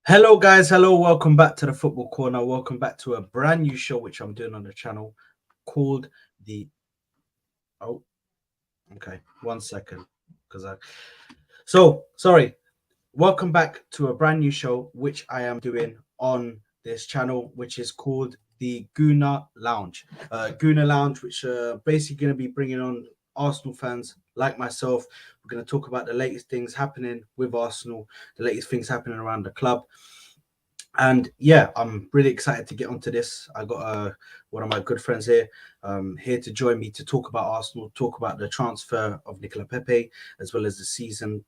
Hello, guys. Hello. Welcome back to the Football Corner. Welcome back to a brand new show which I'm doing on the channel called the. Oh, okay. 1 second, because I. So sorry. Welcome back to a brand new show which I am doing on this channel, which is called the GOONER Lounge. GOONER Lounge, which basically going to be bringing on Arsenal fans like myself. We're going to talk about the latest things happening with Arsenal, the latest things happening around the club. And yeah, I'm really excited to get onto this. I got one of my good friends here to join me to talk about Arsenal, talk about the transfer of Nicolas Pepe, as well as the season,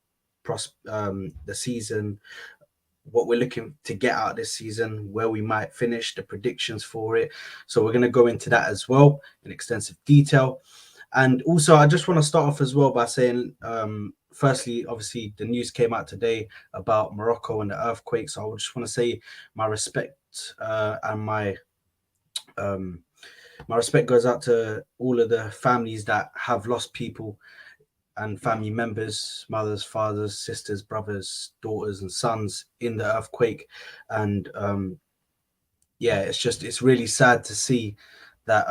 what we're looking to get out this season, where we might finish, the predictions for it. So we're going to go into that as well in extensive detail. And also, I just want to start off as well by saying, firstly, obviously, the news came out today about Morocco and the earthquake. So I just want to say my respect and my respect goes out to all of the families that have lost people and family members, mothers, fathers, sisters, brothers, daughters, and sons in the earthquake. And yeah, it's really sad to see that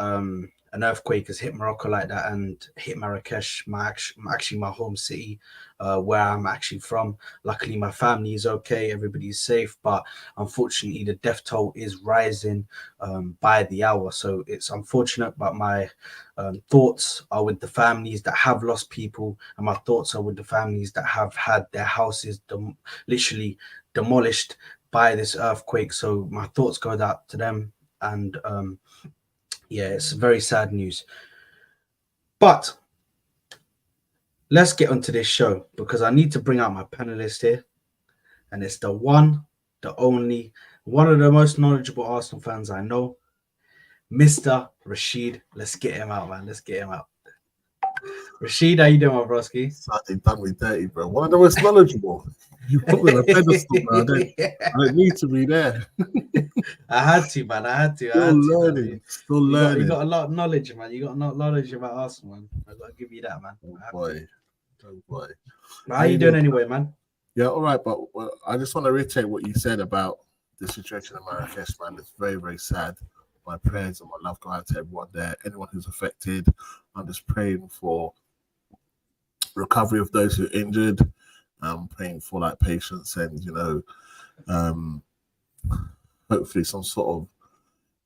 an earthquake has hit Morocco like that and hit Marrakesh, actually my home city, where I'm actually from. Luckily, my family is okay, everybody's safe, but unfortunately, the death toll is rising by the hour. So it's unfortunate, but my thoughts are with the families that have lost people, and my thoughts are with the families that have had their houses literally demolished by this earthquake. So my thoughts go out to them, and yeah, it's very sad news. But let's get onto this show because I need to bring out my panelist here, and it's the one, the only, one of the most knowledgeable Arsenal fans I know, Mr. Rashid. Let's get him out, man. Let's get him out. Rashid, how you doing, my broski? They done me dirty, bro. One of the most knowledgeable. You put me on a pedestal, bro. I don't need to be there. I had to, man. I had to. Still learning. Still learning. You got a lot of knowledge, man. You got knowledge about Arsenal, man. I got to give you that, man. Oh boy. Oh boy. How you doing anyway, man? Yeah, all right. But I just want to reiterate what you said about the situation in Marrakesh, man. It's very, very sad. My prayers and my love go out to everyone there. Anyone who's affected, I'm just praying for recovery of those who are injured. I'm praying for like patience and hopefully some sort of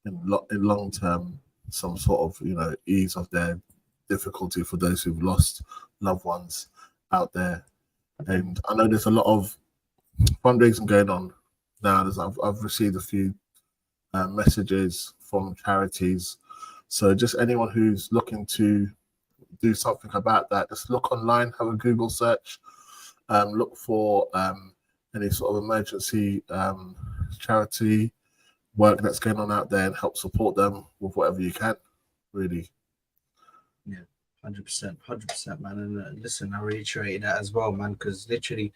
in long term some sort of ease of their difficulty for those who've lost loved ones out there. And I know there's a lot of fundraising going on now. I've received a few messages from charities. So just anyone who's looking to do something about that, just look online, have a Google search, look for any sort of emergency charity work that's going on out there and help support them with whatever you can, really. Yeah, 100%, man. And listen, I reiterate that as well, man, because literally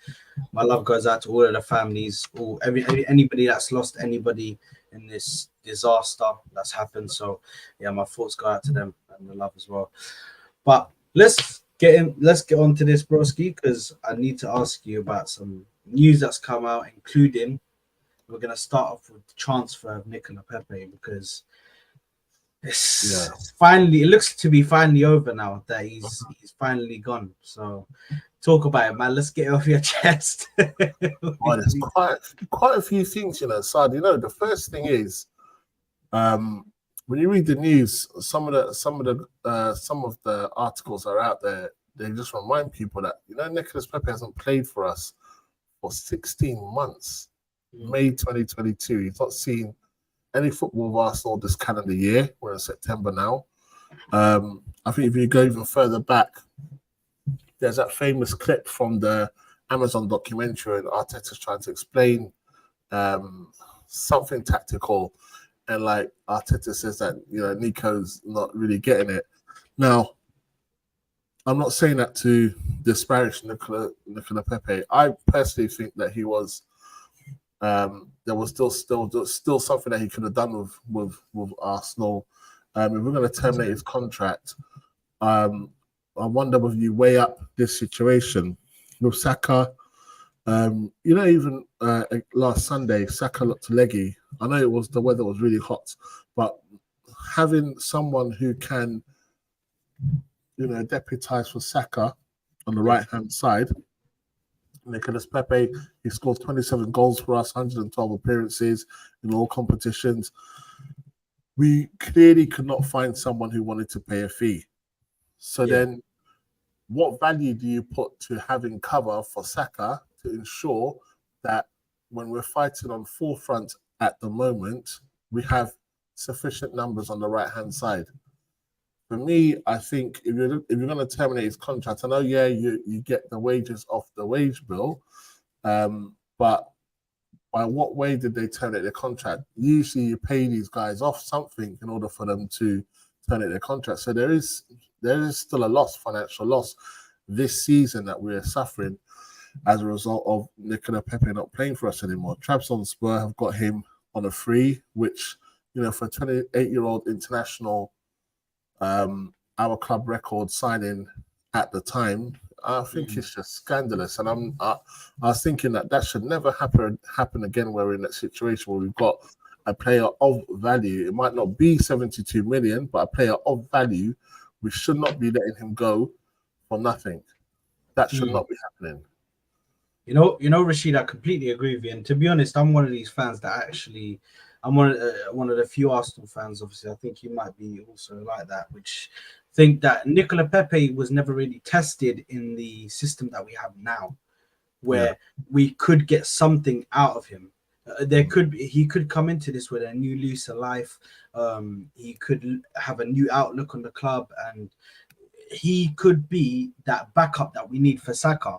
my love goes out to all of the families, anybody that's lost anybody in this disaster that's happened. So yeah, my thoughts go out to them and the love as well. But let's get on to this, broski, because I need to ask you about some news that's come out, including we're going to start off with the transfer of Nicolas Pepe, because it's finally, it looks to be finally over now that he's finally gone. So talk about it, man. Let's get it off your chest. Well, there's quite a few things, Sad. The first thing is, when you read the news, some of the articles are out there. They just remind people that Nicolas Pepe hasn't played for us for 16 months. May 2022. He's not seen any football of Arsenal this calendar year. We're in September now. I think if you go even further back, there's that famous clip from the Amazon documentary, and Arteta's trying to explain something tactical, and like Arteta says that Nico's not really getting it. Now, I'm not saying that to disparage Nicolas Pepe. I personally think that he was. There was still something that he could have done with Arsenal. If we're going to terminate his contract, I wonder whether you weigh up this situation with Saka. Even last Sunday, Saka looked leggy. I know the weather was really hot, but having someone who can, deputise for Saka on the right hand side, Nicolas Pepe, he scored 27 goals for us, 112 appearances in all competitions. We clearly could not find someone who wanted to pay a fee. So then, what value do you put to having cover for Saka to ensure that when we're fighting on forefront at the moment, we have sufficient numbers on the right-hand side? For me, I think if you're going to terminate his contract, I know, you get the wages off the wage bill, but by what way did they terminate their contract? Usually you pay these guys off something in order for them to terminate their contract. So there is still a financial loss this season that we're suffering as a result of Nicolas Pepe not playing for us anymore. Trabzonspor have got him on a free, which, for a 28-year-old international, our club record signing at the time, I think it's just scandalous. And I was thinking that should never happen again, where we're in that situation where we've got a player of value. It might not be 72 million, but a player of value. We should not be letting him go for nothing. That should not be happening. Rashid, I completely agree with you. And to be honest, I'm one of these fans that actually, I'm one of the few Arsenal fans. Obviously, I think you might be also like that, which think that Nicolas Pepe was never really tested in the system that we have now, where we could get something out of him. He could come into this with a new lease of life. He could have a new outlook on the club, and he could be that backup that we need for Saka.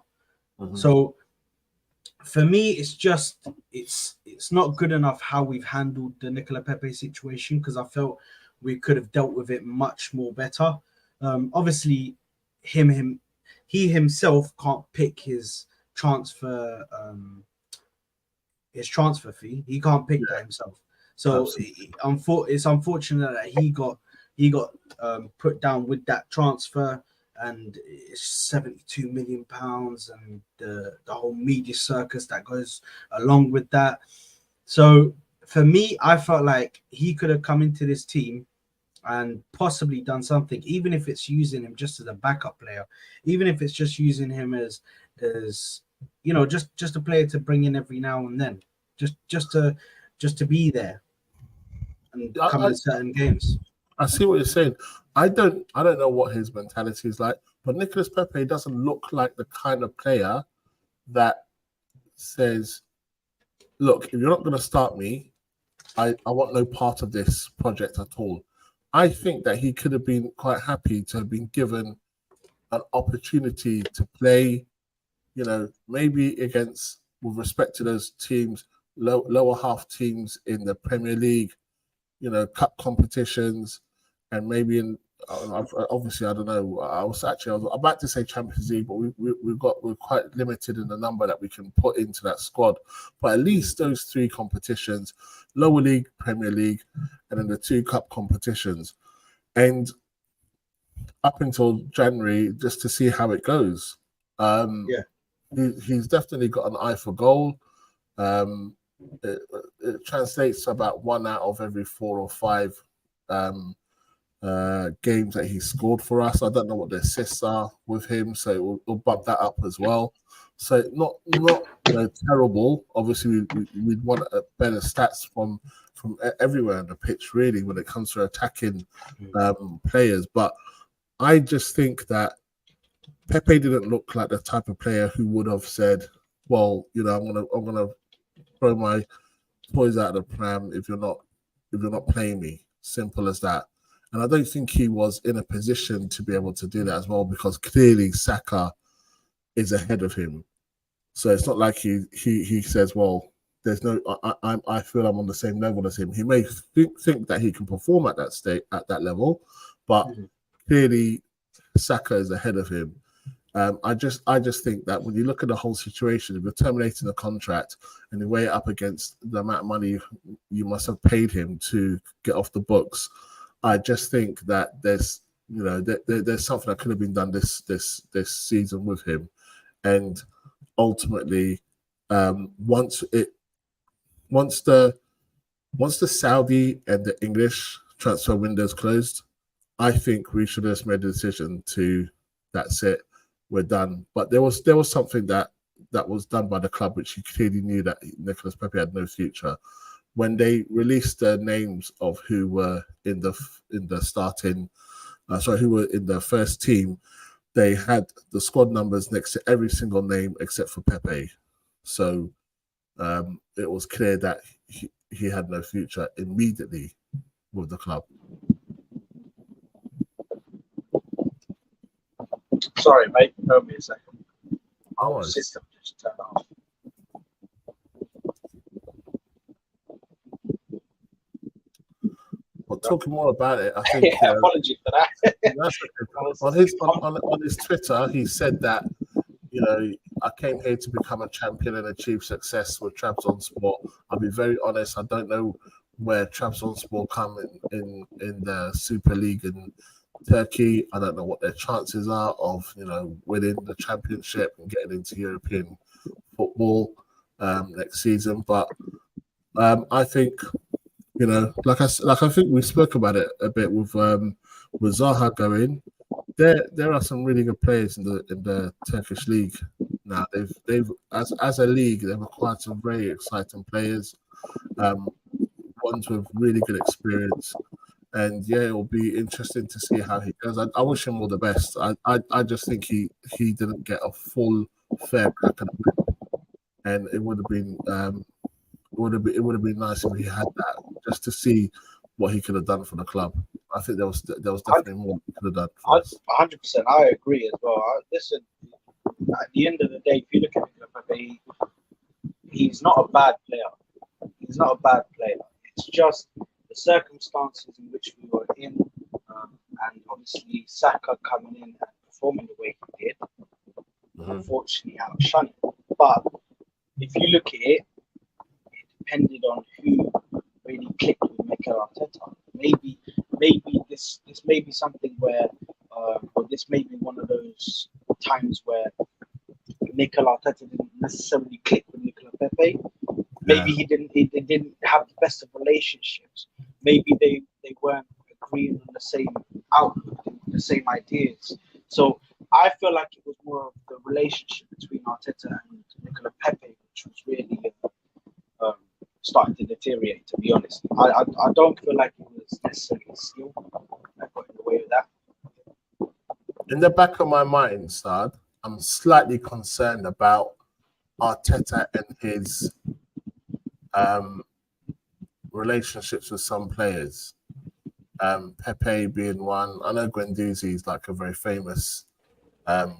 So for me, it's not good enough how we've handled the Nicolas Pepe situation, because I felt we could have dealt with it much more better. Obviously, he himself can't pick his transfer fee. He can't pick that himself. So it's unfortunate that he got put down with that transfer, and it's 72 million pounds, and the whole media circus that goes along with that. So for me, I felt like he could have come into this team and possibly done something, even if it's using him just as a backup player, even if it's just using him as just a player to bring in every now and then, just to be there and come in certain games. I see what you're saying. I don't know what his mentality is like, but Nicolas Pepe doesn't look like the kind of player that says, look, if you're not going to start me, I want no part of this project at all. I think that he could have been quite happy to have been given an opportunity to play, maybe against, with respect to those teams, lower half teams in the Premier League, cup competitions, and maybe in obviously, I don't know. I was about to say Champions League, but we're quite limited in the number that we can put into that squad. But at least those three competitions: lower league, Premier League, and then the two cup competitions. And up until January, just to see how it goes. He's definitely got an eye for goal. It translates to about 1 out of every 4 or 5 games that he scored for us. I don't know what the assists are with him, so we'll bump that up as well. So not terrible. Obviously, we'd want better stats from everywhere on the pitch, really, when it comes to attacking players. But I just think that Pepe didn't look like the type of player who would have said, "Well, I'm gonna throw my toys out of the pram if you're not playing me." Simple as that. And I don't think he was in a position to be able to do that as well, because clearly Saka is ahead of him. So it's not like he says, "Well, there's no. I feel I'm on the same level as him." He may think that he can perform at that level, but clearly Saka is ahead of him. I just think that when you look at the whole situation, if you're terminating a contract and you weigh it up against the amount of money you must have paid him to get off the books, I just think that there's something that could have been done this season with him, and ultimately once the Saudi and the English transfer windows closed, I think we should have just made a decision to that's it, we're done. But there was something that was done by the club which he clearly knew that Nicolas Pepe had no future. When they released the names of who were in the starting, who were in the first team, they had the squad numbers next to every single name except for Pepe. So it was clear that he had no future immediately with the club. Sorry, mate. Hold me a second. Our system just turned off. But talking more about it, I think. Apologies for that. On his Twitter, he said that, I came here to become a champion and achieve success with Trabzonspor. I'll be very honest, I don't know where Trabzonspor come in the Super League in Turkey. I don't know what their chances are of, winning the championship and getting into European football next season. But I think, like I think we spoke about it a bit with Zaha going. There are some really good players in the Turkish league now. They've as a league they've acquired some very exciting players, ones with really good experience, and it will be interesting to see how he goes. I wish him all the best. I just think he didn't get a full fair crack at the whip, and it would have been nice if he had that just to see what he could have done for the club. I think there was definitely more he could have done. 100%, I agree as well. Listen, at the end of the day, if you look at Nicolas Pepe, he's not a bad player. He's not a bad player. It's just the circumstances in which we were in, and obviously Saka coming in and performing the way he did, unfortunately outshone him. But if you look at it, it depended on who really clicked with Mikel Arteta. Maybe this may be something where, or this may be one of those times where Mikel Arteta didn't necessarily click with Nicolas Pepe. Maybe they didn't have the best of relationships. Maybe they weren't agreeing on the same outlook, the same ideas. So I feel like it was more of the relationship between Arteta and Nicolas Pepe, which was really starting to deteriorate, to be honest. I don't feel like it was necessarily skill that got in the way of that. In the back of my mind, Stad, I'm slightly concerned about Arteta and his relationships with some players. Pepe being one. I know Guendouzi is like a very famous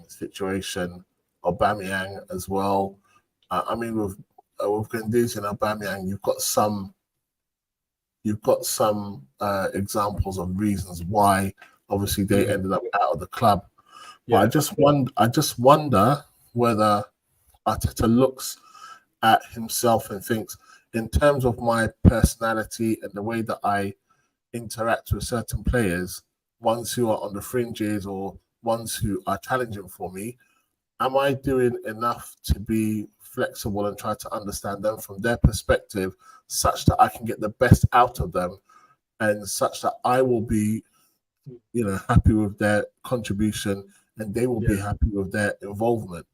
situation. Aubameyang as well. I mean, with Guendouzi and Aubameyang, you've got some examples of reasons why obviously they ended up out of the club. But I just wonder whether Arteta looks at himself and thinks, in terms of my personality and the way that I interact with certain players, ones who are on the fringes or ones who are challenging for me, am I doing enough to be flexible and try to understand them from their perspective such that I can get the best out of them and such that I will be, happy with their contribution and they will be happy with their involvement.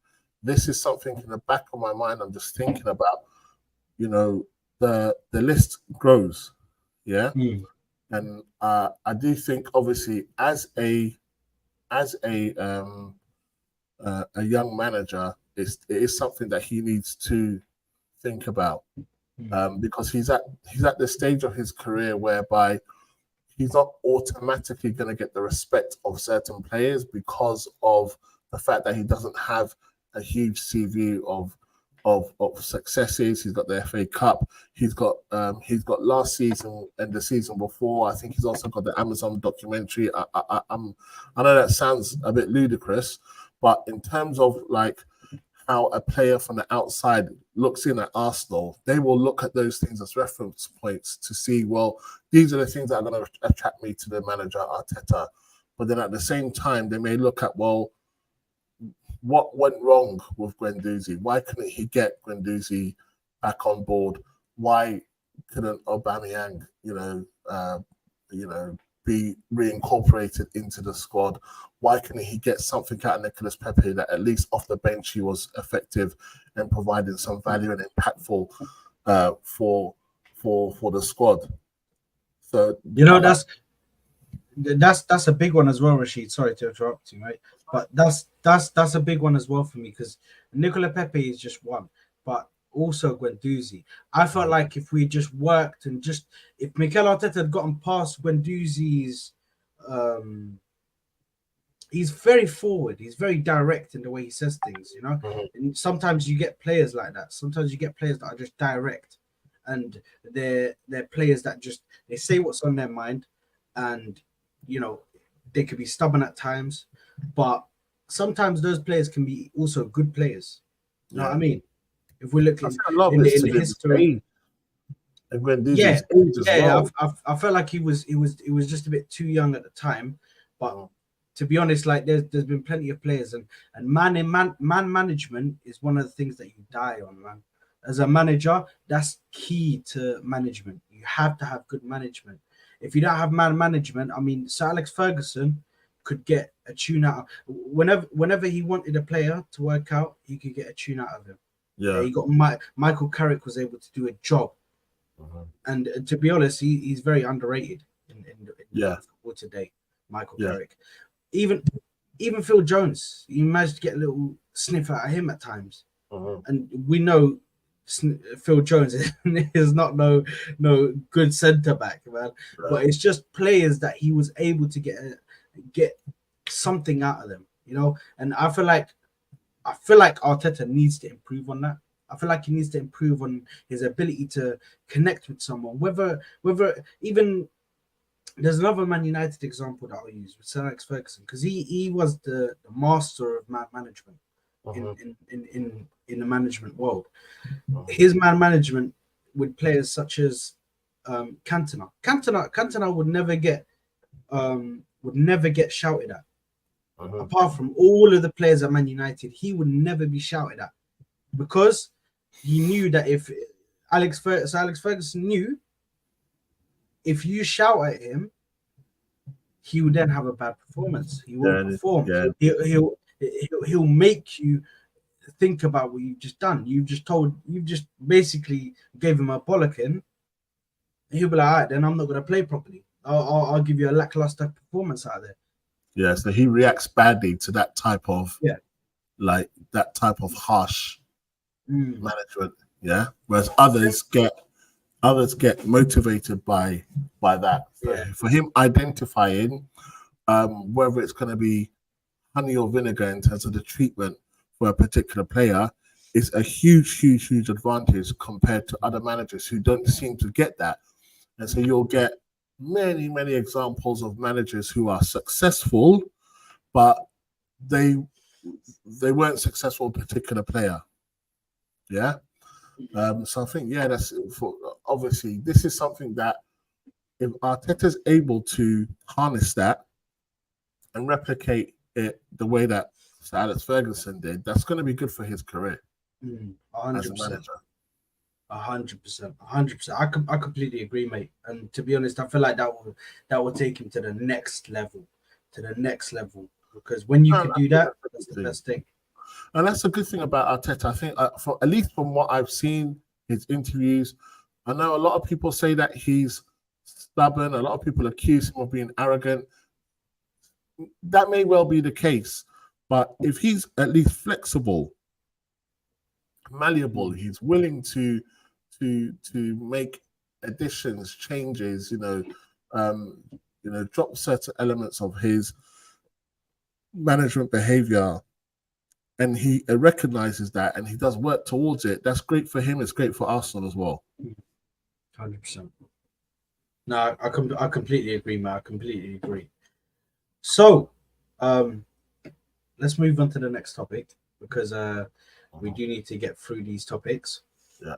This is something in the back of my mind I'm just thinking about. The list grows, and I do think obviously as a young manager, it is something that he needs to think about, because he's at the stage of his career whereby he's not automatically going to get the respect of certain players because of the fact that he doesn't have a huge CV of successes. He's got the FA Cup. He's got last season and the season before. I think he's also got the Amazon documentary. I know that sounds a bit ludicrous, but in terms of like how a player from the outside looks in at Arsenal, they will look at those things as reference points to see, well, these are the things that are going to attract me to the manager Arteta. But then at the same time, they may look at, well, what went wrong with Guendouzi? Why couldn't he get Guendouzi back on board? Why couldn't Aubameyang, be reincorporated into the squad? Why couldn't he get something out of Nicolas Pepe that at least off the bench he was effective and providing some value and impactful for the squad? So that's a big one as well, Rashid. Sorry to interrupt you, right? But that's a big one as well for me, because Nicolas Pepe is just one, but also Guendouzi. I felt like if we just worked and just if Mikel Arteta had gotten past Guendouzi's, he's very forward, he's very direct in the way he says things, you know. And sometimes you get players like that. Sometimes you get players that are just direct, and they're players that just they say what's on their mind, and you know they could be stubborn at times, but sometimes those players can be also good players. You know what I mean? If we look in the history, yeah, age as well. I felt like he was just a bit too young at the time, but to be honest, like there's been plenty of players, and man management is one of the things that you die on, man. As a manager, that's key to management. You have to have good management. If you don't have man management, I mean, Sir Alex Ferguson could get a tune out of whenever he wanted a player to work out, he could get a tune out of him. Yeah, he got Michael Carrick was able to do a job, and to be honest, he's very underrated in football today. Michael Carrick, even Phil Jones, you managed to get a little sniff out of him at times, and we know Phil Jones is not no good centre back, man. Right. But it's just players that he was able to get something out of them, you know. And I feel like Arteta needs to improve on that. I feel like he needs to improve on his ability to connect with someone. Whether even there's another Man United example that I'll use with Sir Alex Ferguson, because he was the master of man management in the management world. His man management with players such as Cantona. Cantona would never get shouted at. Apart from all of the players at Man United, he would never be shouted at, because he knew that if Alex Ferguson knew if you shout at him, he would then have a bad performance. He won't perform. Yeah. He'll make you think about what you've just done. You've just basically gave him a bollocking. He'll be like, all right, then I'm not going to play properly. I'll give you a lackluster performance out of there. Yeah, so he reacts badly to that type of harsh management. Yeah, whereas others get motivated by that. So for him identifying whether it's going to be honey or vinegar in terms of the treatment for a particular player is a huge advantage compared to other managers who don't seem to get that. And so you'll get many examples of managers who are successful, but they weren't successful with a particular player. Yeah. So I think, that's obviously this is something that if Arteta's able to harness that and replicate it the way that Sir Alex Ferguson did, that's going to be good for his career 100%. as a manager. 100%. I completely agree, mate. And to be honest, I feel like that will take him to the next level, because when you can do that, that's the best thing. And that's a good thing about Arteta. I think, at least from what I've seen, his interviews, I know a lot of people say that he's stubborn. A lot of people accuse him of being arrogant. That may well be the case, but if he's at least flexible, malleable, he's willing to make additions, changes, drop certain elements of his management behavior, and he recognizes that and he does work towards it. That's great for him. It's great for Arsenal as well. 100%. No, I completely agree, man. I completely agree. So, let's move on to the next topic, because we do need to get through these topics. Yeah.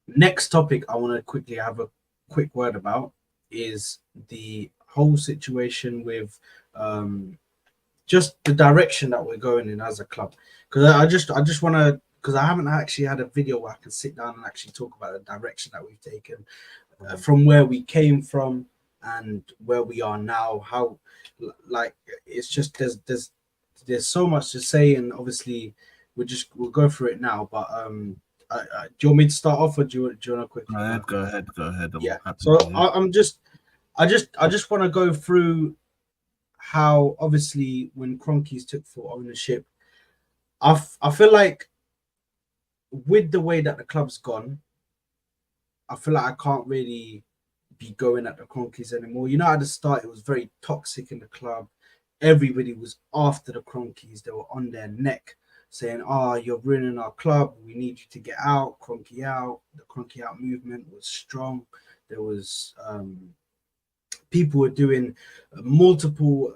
Next topic I want to quickly have a quick word about is the whole situation with just the direction that we're going in as a club. Because I just want to, because I haven't actually had a video where I can sit down and actually talk about the direction that we've taken from where we came from and where we are now. How, like, it's just there's so much to say, and obviously we'll go through it now. But do you want me to start off, or do you want to quickly? Go ahead. I'm Yeah. happy So to hear. I just want to go through how obviously when Cronkies took full ownership, I feel like with the way that the club's gone, I feel like I can't really be going at the Cronkies anymore. You know, at the start it was very toxic in the club. Everybody was after the Cronkies. They were on their neck saying, "Oh, you're ruining our club. We need you to get out, Cronky out." The Cronky out movement was strong. There was people were doing multiple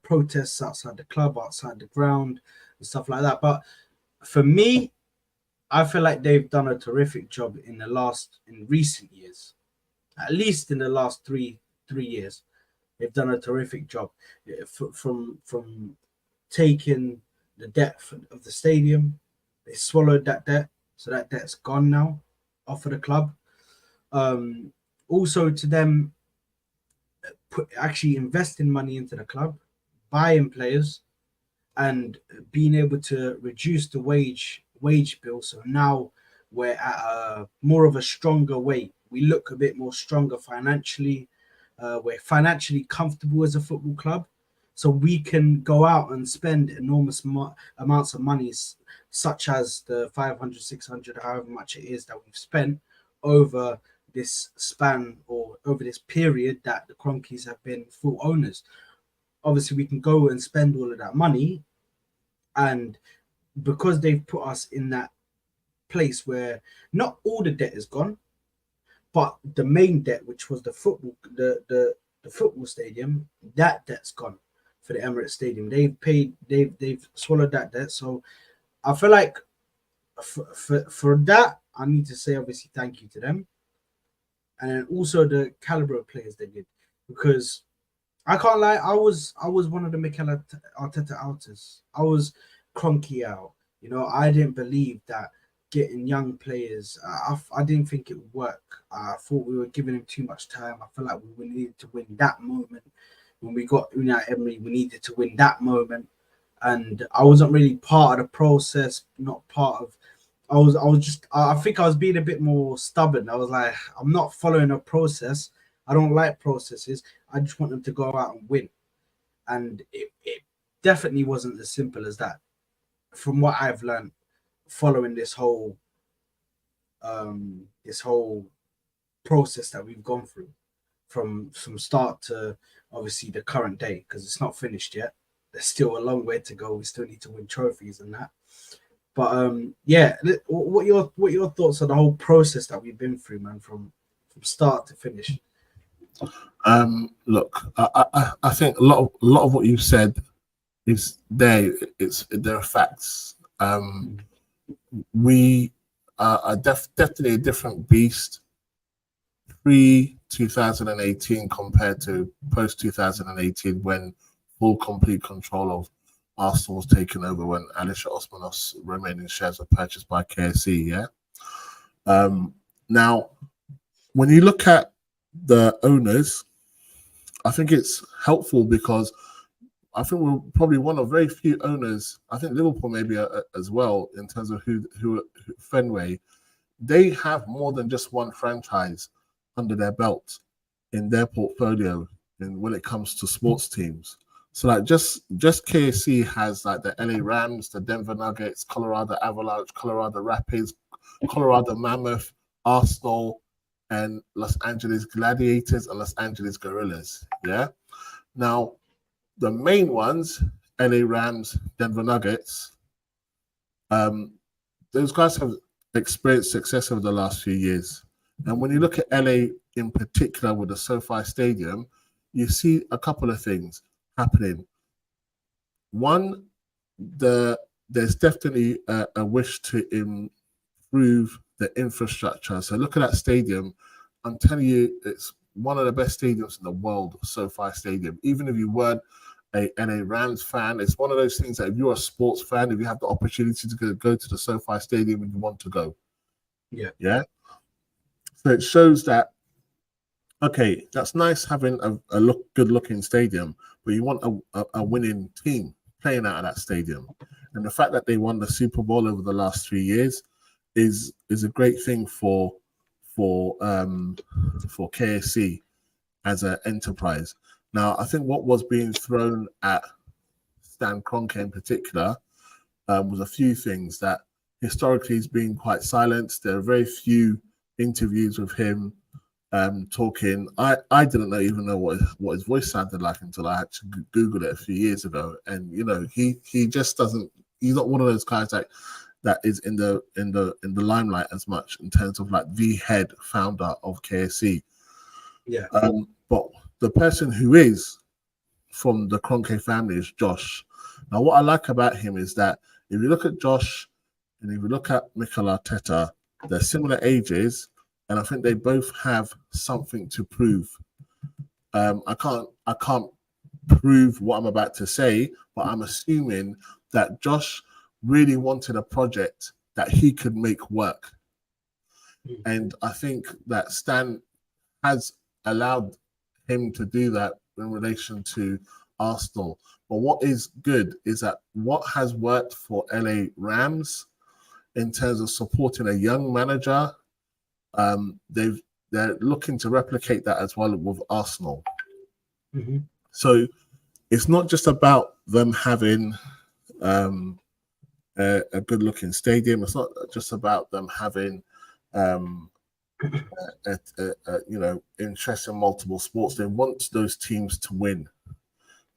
protests outside the club, outside the ground, and stuff like that. But for me, I feel like they've done a terrific job in recent years, at least in the last three years. They've done a terrific job from taking the debt of the stadium. They swallowed that debt, so that debt's gone now off of the club. Also, to them actually investing money into the club, buying players, and being able to reduce the wage bill. So now we're at a more of a stronger weight. We look a bit more stronger financially. We're financially comfortable as a football club, so we can go out and spend enormous amounts of money, such as the 500, 600, however much it is that we've spent over this span or over this period that the Cronkies have been full owners. Obviously, we can go and spend all of that money, and because they've put us in that place where not all the debt is gone, but the main debt, which was the football stadium, that debt's gone for the Emirates Stadium. They've swallowed that debt. So I feel like for that, I need to say obviously thank you to them, and then also the caliber of players they did, because I can't lie, I was one of the Mikel Arteta outers. I was Cronky out. You know, I didn't believe that getting young players. I didn't think it would work. I thought we were giving him too much time. I feel like we needed to win that moment. When we got Unai Emery, we needed to win that moment, and I wasn't really part of the process. Not part of. I think I was being a bit more stubborn. I was like, I'm not following a process. I don't like processes. I just want them to go out and win. And it definitely wasn't as simple as that. From what I've learned following this whole process that we've gone through from start to obviously the current day, because it's not finished yet. There's still a long way to go. We still need to win trophies and that. But yeah, what your thoughts on the whole process that we've been through, man, from start to finish? Look, I think a lot of what you've said is there. There are facts. We are definitely a different beast pre 2018 compared to post 2018, when full complete control of Arsenal was taken over, when Alisher Osmanov's remaining shares were purchased by KSE. Yeah. Now, when you look at the owners, I think it's helpful because I think we're probably one of very few owners. I think Liverpool maybe as well, in terms of who Fenway. They have more than just one franchise under their belt in their portfolio, and when it comes to sports teams. So like just KSC has like the LA Rams, the Denver Nuggets, Colorado Avalanche, Colorado Rapids, Colorado Mammoth, Arsenal, and Los Angeles Gladiators and Los Angeles Gorillas. Yeah. Now, the main ones, LA Rams, Denver Nuggets, those guys have experienced success over the last few years. And when you look at LA in particular with the SoFi Stadium, you see a couple of things happening. One, there's definitely a wish to improve the infrastructure. So look at that stadium. I'm telling you, it's one of the best stadiums in the world, SoFi Stadium. Even if you weren't a Rams fan. It's one of those things that if you're a sports fan, if you have the opportunity to go to the SoFi Stadium and you want to go, yeah. So it shows that okay, that's nice having a good looking stadium, but you want a winning team playing out of that stadium. And the fact that they won the Super Bowl over the last 3 years is a great thing for KSC as an enterprise. Now, I think what was being thrown at Stan Kroenke in particular was a few things that historically he's been quite silent. There are very few interviews with him talking. I didn't even know what his voice sounded like until I had to Google it a few years ago. And you know, he just doesn't. He's not one of those guys that is in the limelight as much in terms of like the head founder of KSC. Yeah. But the person who is from the Kroenke family is Josh. Now, what I like about him is that if you look at Josh and if you look at Mikel Arteta, they're similar ages, and I think they both have something to prove. I can't prove what I'm about to say, but I'm assuming that Josh really wanted a project that he could make work. And I think that Stan has allowed him to do that in relation to Arsenal. But what is good is that what has worked for LA Rams in terms of supporting a young manager, they're looking to replicate that as well with Arsenal. Mm-hmm. So it's not just about them having a good-looking stadium. It's not just about them having interest in multiple sports. They want those teams to win.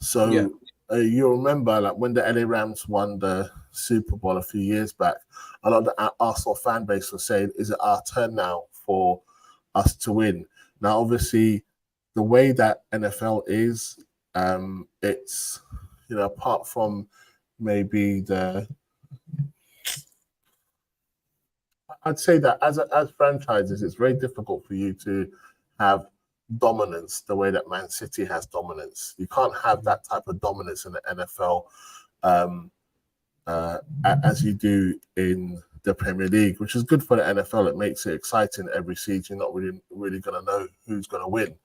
So you remember, like when the LA Rams won the Super Bowl a few years back, a lot of the Arsenal fan base was saying, "Is it our turn now for us to win?" Now, obviously, the way that NFL is, it's apart from maybe I'd say that as franchises, it's very difficult for you to have dominance the way that Man City has dominance. You can't have that type of dominance in the NFL as you do in the Premier League, which is good for the NFL. It makes it exciting every season. You're not really going to know who's going to win.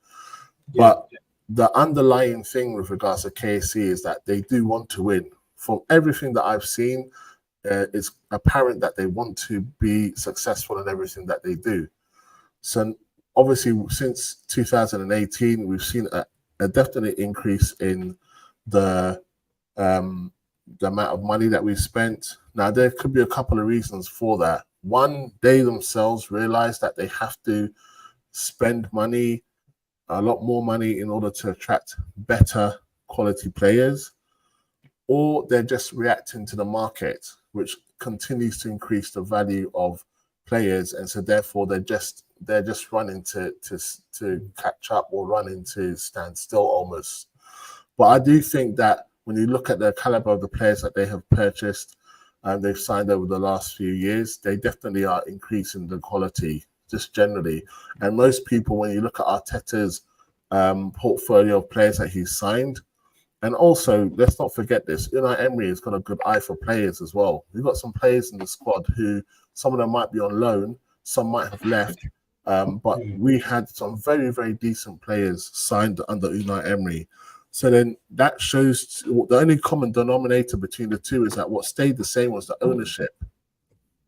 But the underlying thing with regards to KSC is that they do want to win. From everything that I've seen, it's apparent that they want to be successful in everything that they do. So obviously, since 2018, we've seen a definite increase in the amount of money that we've spent. Now, there could be a couple of reasons for that. One, they themselves realize that they have to spend money, a lot more money, in order to attract better quality players, or they're just reacting to the market, which continues to increase the value of players, and so therefore they're just running to catch up or running to stand still almost. But I do think that when you look at the caliber of the players that they have purchased and they've signed over the last few years, they definitely are increasing the quality just generally. And most people, when you look at Arteta's portfolio of players that he's signed, and also, let's not forget this, Unai Emery has got a good eye for players as well. We've got some players in the squad who, some of them might be on loan, some might have left, but we had some very, very decent players signed under Unai Emery. So then that shows the only common denominator between the two is that what stayed the same was the ownership.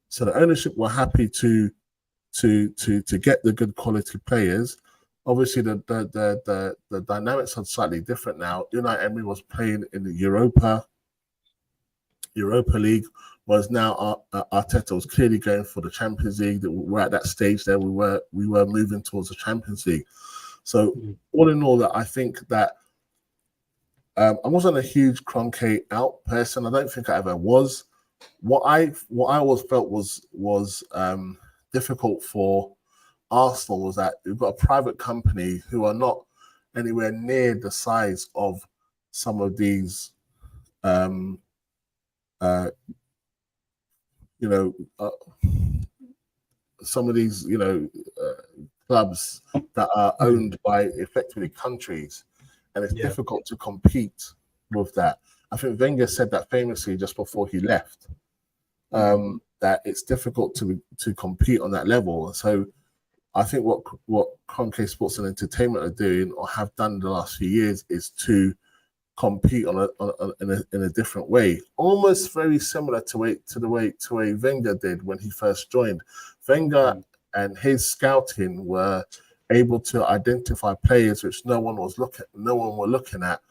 So the ownership were happy to get the good quality players. Obviously, the dynamics are slightly different now. Unai Emery was playing in the Europa League, whereas now Arteta was clearly going for the Champions League. That we're at that stage there. We were moving towards the Champions League. So all in all, that I think that I wasn't a huge Kroenke out person. I don't think I ever was. What I always felt was difficult for Arsenal was that you've got a private company who are not anywhere near the size of some of these, some of these, clubs that are owned by effectively countries, and it's difficult to compete with that. I think Wenger said that famously just before he left, that it's difficult to compete on that level. So I think what Concave Sports and Entertainment are doing or have done in the last few years is to compete in a different way, almost very similar to the way Wenger did when he first joined. Wenger and his scouting were able to identify players which no one were looking at.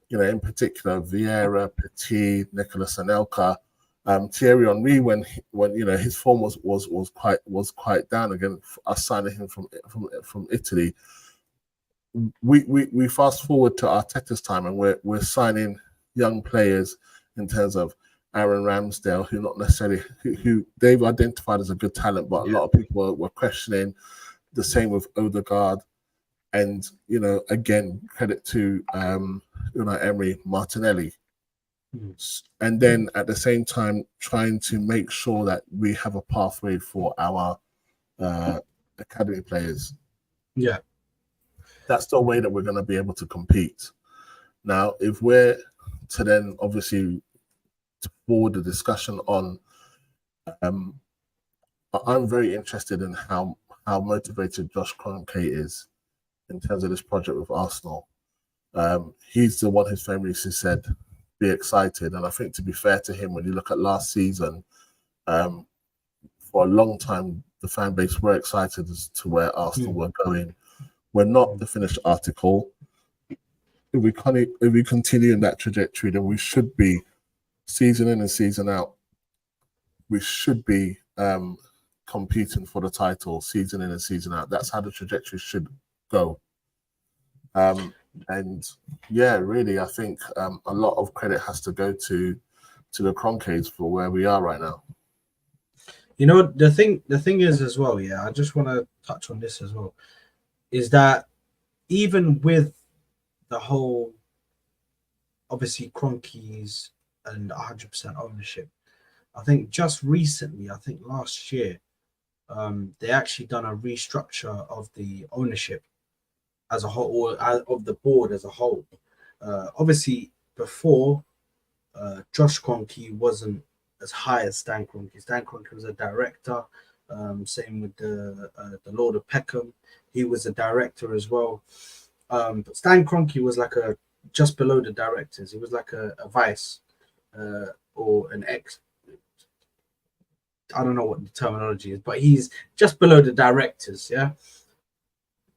You know, in particular, Vieira, Petit, Nicolas Anelka, Thierry Henry, when you know his form was quite down again. Us signing him from Italy, we fast forward to Arteta's time, and we're signing young players in terms of Aaron Ramsdale, who not necessarily who they've identified as a good talent, but a lot of people were questioning. The same with Odegaard, and you know, again, credit to Emery, Martinelli. And then at the same time, trying to make sure that we have a pathway for our academy players. Yeah. That's the way that we're going to be able to compete. Now, if we're to then obviously to forward the discussion on, I'm very interested in how motivated Josh Kroenke is in terms of this project with Arsenal. He's the one who's famously said, be excited. And I think, to be fair to him, when you look at last season, for a long time, the fan base were excited as to where Arsenal were going. We're not the finished article. If we continue in that trajectory, then we should be, season in and season out, we should be competing for the title season in and season out. That's how the trajectory should go. And yeah, really, I think a lot of credit has to go to the Cronkays for where we are right now. You know, the thing is as well, I just want to touch on this as well, is that even with the whole, obviously, Cronkies and 100% ownership, I think just recently, I think last year, they actually done a restructure of the ownership as a whole, or of the board as a whole. Obviously, before, Josh Kroenke wasn't as high as Stan Kroenke. Stan Kroenke was a director. Same with the Lord of Peckham. He was a director as well. But Stan Kroenke was like just below the directors. He was like a vice or an ex. I don't know what the terminology is, but he's just below the directors. Yeah.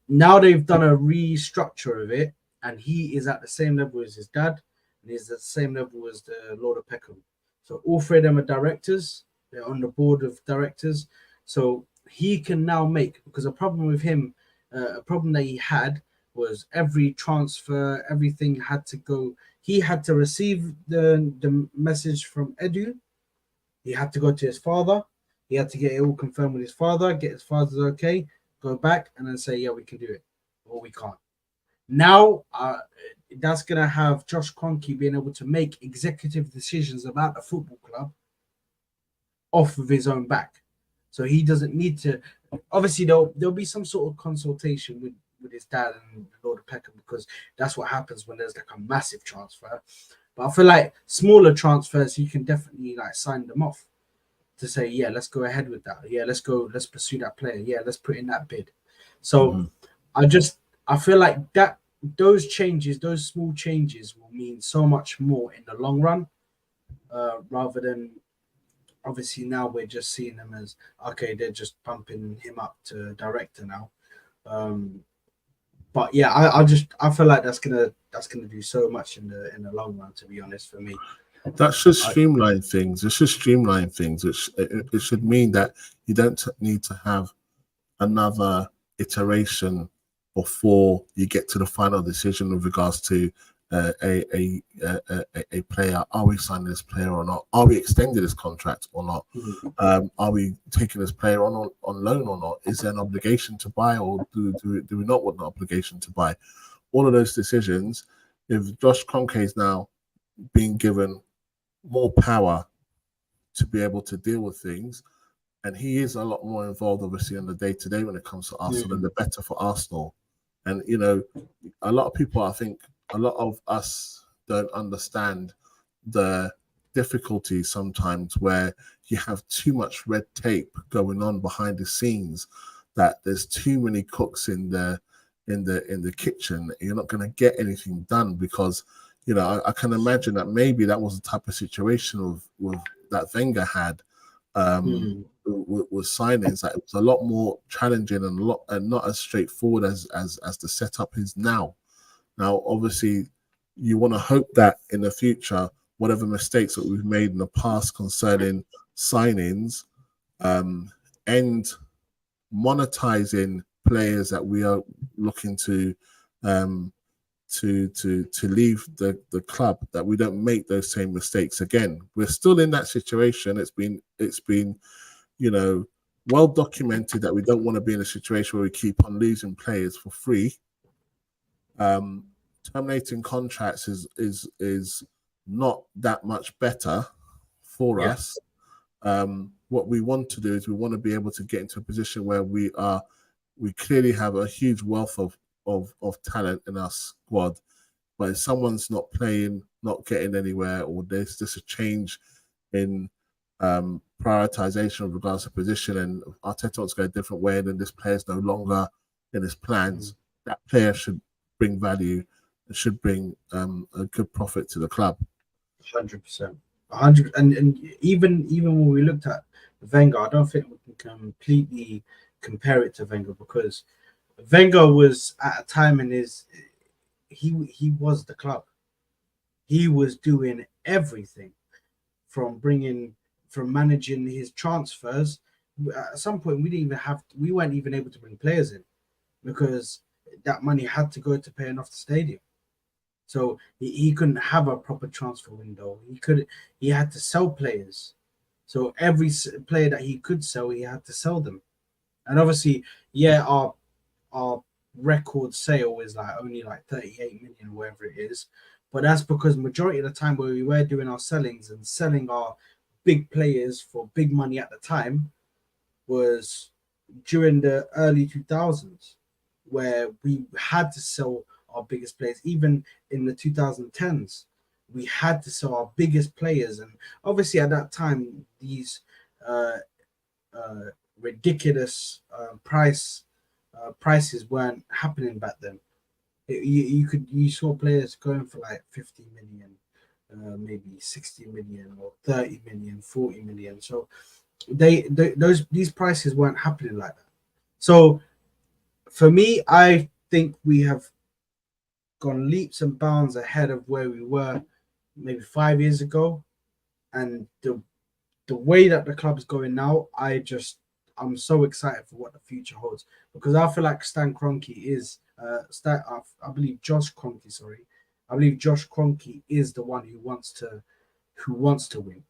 Now they've done a restructure of it, and he is at the same level as his dad, and he's at the same level as the Lord of Peckham. So all three of them are directors. They're on the board of directors. So he can now make, because a problem with him, a problem that he had was every transfer, everything had to go. He had to receive the message from Edu. He had to go to his father. He had to get it all confirmed with his father, get his father's okay, go back and then say, yeah, we can do it, or we can't. Now, that's going to have Josh Kroenke being able to make executive decisions about the football club off of his own back. So he doesn't need to. Obviously, there'll be some sort of consultation with his dad and Lord of Peckham, because that's what happens when there's like a massive transfer. But I feel like smaller transfers, you can definitely like sign them off to say, yeah, let's go ahead with that. Yeah, let's pursue that player. Yeah, let's put in that bid. So I feel like that those small changes will mean so much more in the long run, rather than obviously now we're just seeing them as, okay, they're just bumping him up to director now. But yeah, I feel like that's gonna do so much in the long run, to be honest, for me. That should streamline things. It should streamline things. It should mean that you don't need to have another iteration before you get to the final decision with regards to a player. Are we signing this player or not? Are we extending this contract or not? Are we taking this player on loan or not? Is there an obligation to buy, or do we not want an obligation to buy? All of those decisions, if Josh Kroenke is now being given more power to be able to deal with things, and he is a lot more involved, obviously, on the day-to-day when it comes to Arsenal, and the better for Arsenal. And, you know, a lot of people, I think, a lot of us don't understand the difficulty sometimes where you have too much red tape going on behind the scenes, that there's too many cooks in the kitchen. You're not going to get anything done because, I can imagine that maybe that was the type of situation with that Wenger had with signings, that it was a lot more challenging and not as straightforward as the setup is now. Now, obviously, you want to hope that in the future, whatever mistakes that we've made in the past concerning signings, and monetizing players that we are looking to leave the club, that we don't make those same mistakes again. We're still in that situation. It's been well documented that we don't want to be in a situation where we keep on losing players for free. Terminating contracts is not that much better for us. What we want to do is we want to be able to get into a position where we clearly have a huge wealth of talent in our squad, but if someone's not playing, not getting anywhere, or there's just a change in prioritization with regards to position, and Arteta wants to go a different way, and then this player's no longer in his plans, that player should bring value. It should bring a good profit to the club. 100%. 100, and even when we looked at Wenger, I don't think we can completely compare it to Wenger, because Wenger was at a time in his he was the club. He was doing everything from managing his transfers. At some point, we weren't even able to bring players in because that money had to go to paying off the stadium. So he couldn't have a proper transfer window. He had to sell players. So every player that he could sell, he had to sell them. And obviously, our record sale is only 38 million, whatever it is. But that's because majority of the time where we were doing our sellings and selling our big players for big money at the time was during the early 2000s, where we had to sell our biggest players. Even in the 2010s, we had to sell our biggest players. And obviously at that time, these ridiculous prices weren't happening back then. You saw players going for 50 million, maybe 60 million, or 30 million, 40 million. So these prices weren't happening like that. So for me, I think we have gone leaps and bounds ahead of where we were maybe 5 years ago, and the way that the club's going now, I'm so excited for what the future holds, because I feel like Stan Kroenke is I believe Josh Kroenke, sorry. I believe Josh Kroenke is the one who wants to win.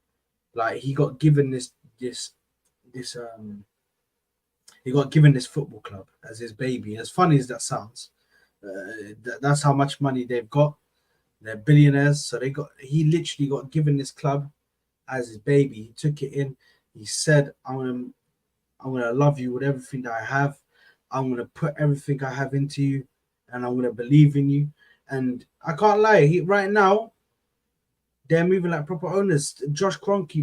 He got given this he got given this football club as his baby. As funny as that sounds, that's how much money they've got. They're billionaires, so he literally got given this club as his baby. He took it in. He said, I'm gonna love you with everything that I have. I'm gonna put everything I have into you, and I'm gonna believe in you. And I can't lie, right now they're moving like proper owners. Josh Kroenke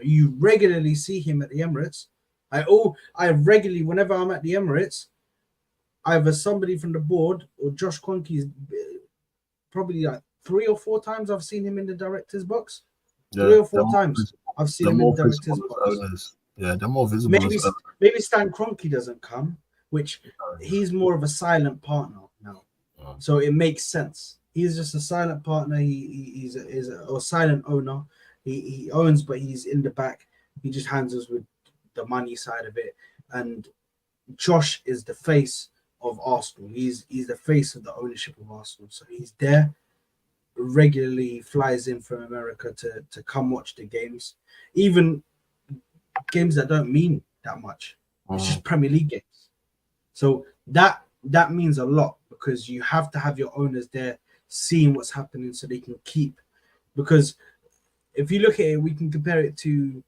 you regularly see him at the Emirates. I regularly, whenever I'm at the Emirates, either somebody from the board or Josh Kroenke's, probably 3 or 4 times I've seen him in the director's box. Yeah, 3 or 4 times I've seen they're him in more the director's visible as box. owners. Yeah, they're more visible as owners. Maybe Stan Kroenke doesn't come, which he's more of a silent partner now. So it makes sense. He's just a silent partner. He's a silent owner. He owns, but he's in the back. He just hands us with the money side of it. And Josh is the face of Arsenal. He's the face of the ownership of Arsenal. So he's there regularly, flies in from America to come watch the games, even games that don't mean that much. It's just Premier League games. So that means a lot, because you have to have your owners there seeing what's happening so they can keep. Because if you look at it, we can compare it to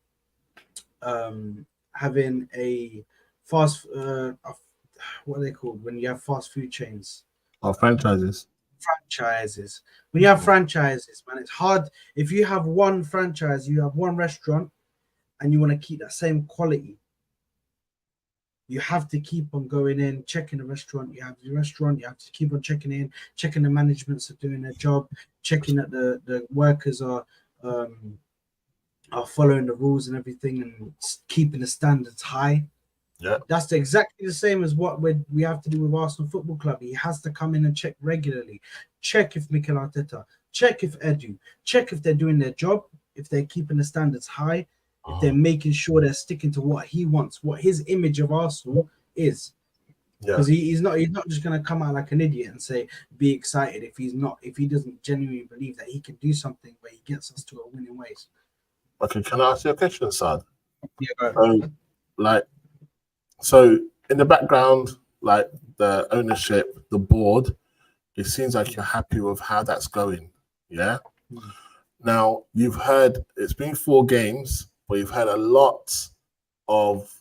having a fast what are they called when you have fast food chains? Franchises. franchises. When you have franchises, man, it's hard. If you have one franchise, you have one restaurant, and you want to keep that same quality, you have to keep on going in, checking the restaurant. You have the restaurant, you have to keep on checking in, checking the managements are doing their job, checking that the workers are following the rules and everything, and keeping the standards high. Yeah. That's exactly the same as what we have to do with Arsenal Football Club. He has to come in and check regularly. Check if Mikel Arteta, check if Edu, check if they're doing their job, if they're keeping the standards high, if they're making sure they're sticking to what he wants, what his image of Arsenal is. Yeah. Because he's not just going to come out like an idiot and say, be excited if he doesn't genuinely believe that he can do something where he gets us to a winning ways. Okay, can I ask you a question, Sad? Yeah, So in the background, like the ownership, the board, it seems like you're happy with how that's going. Yeah. Now you've heard it's been 4 games, but you've heard a lot of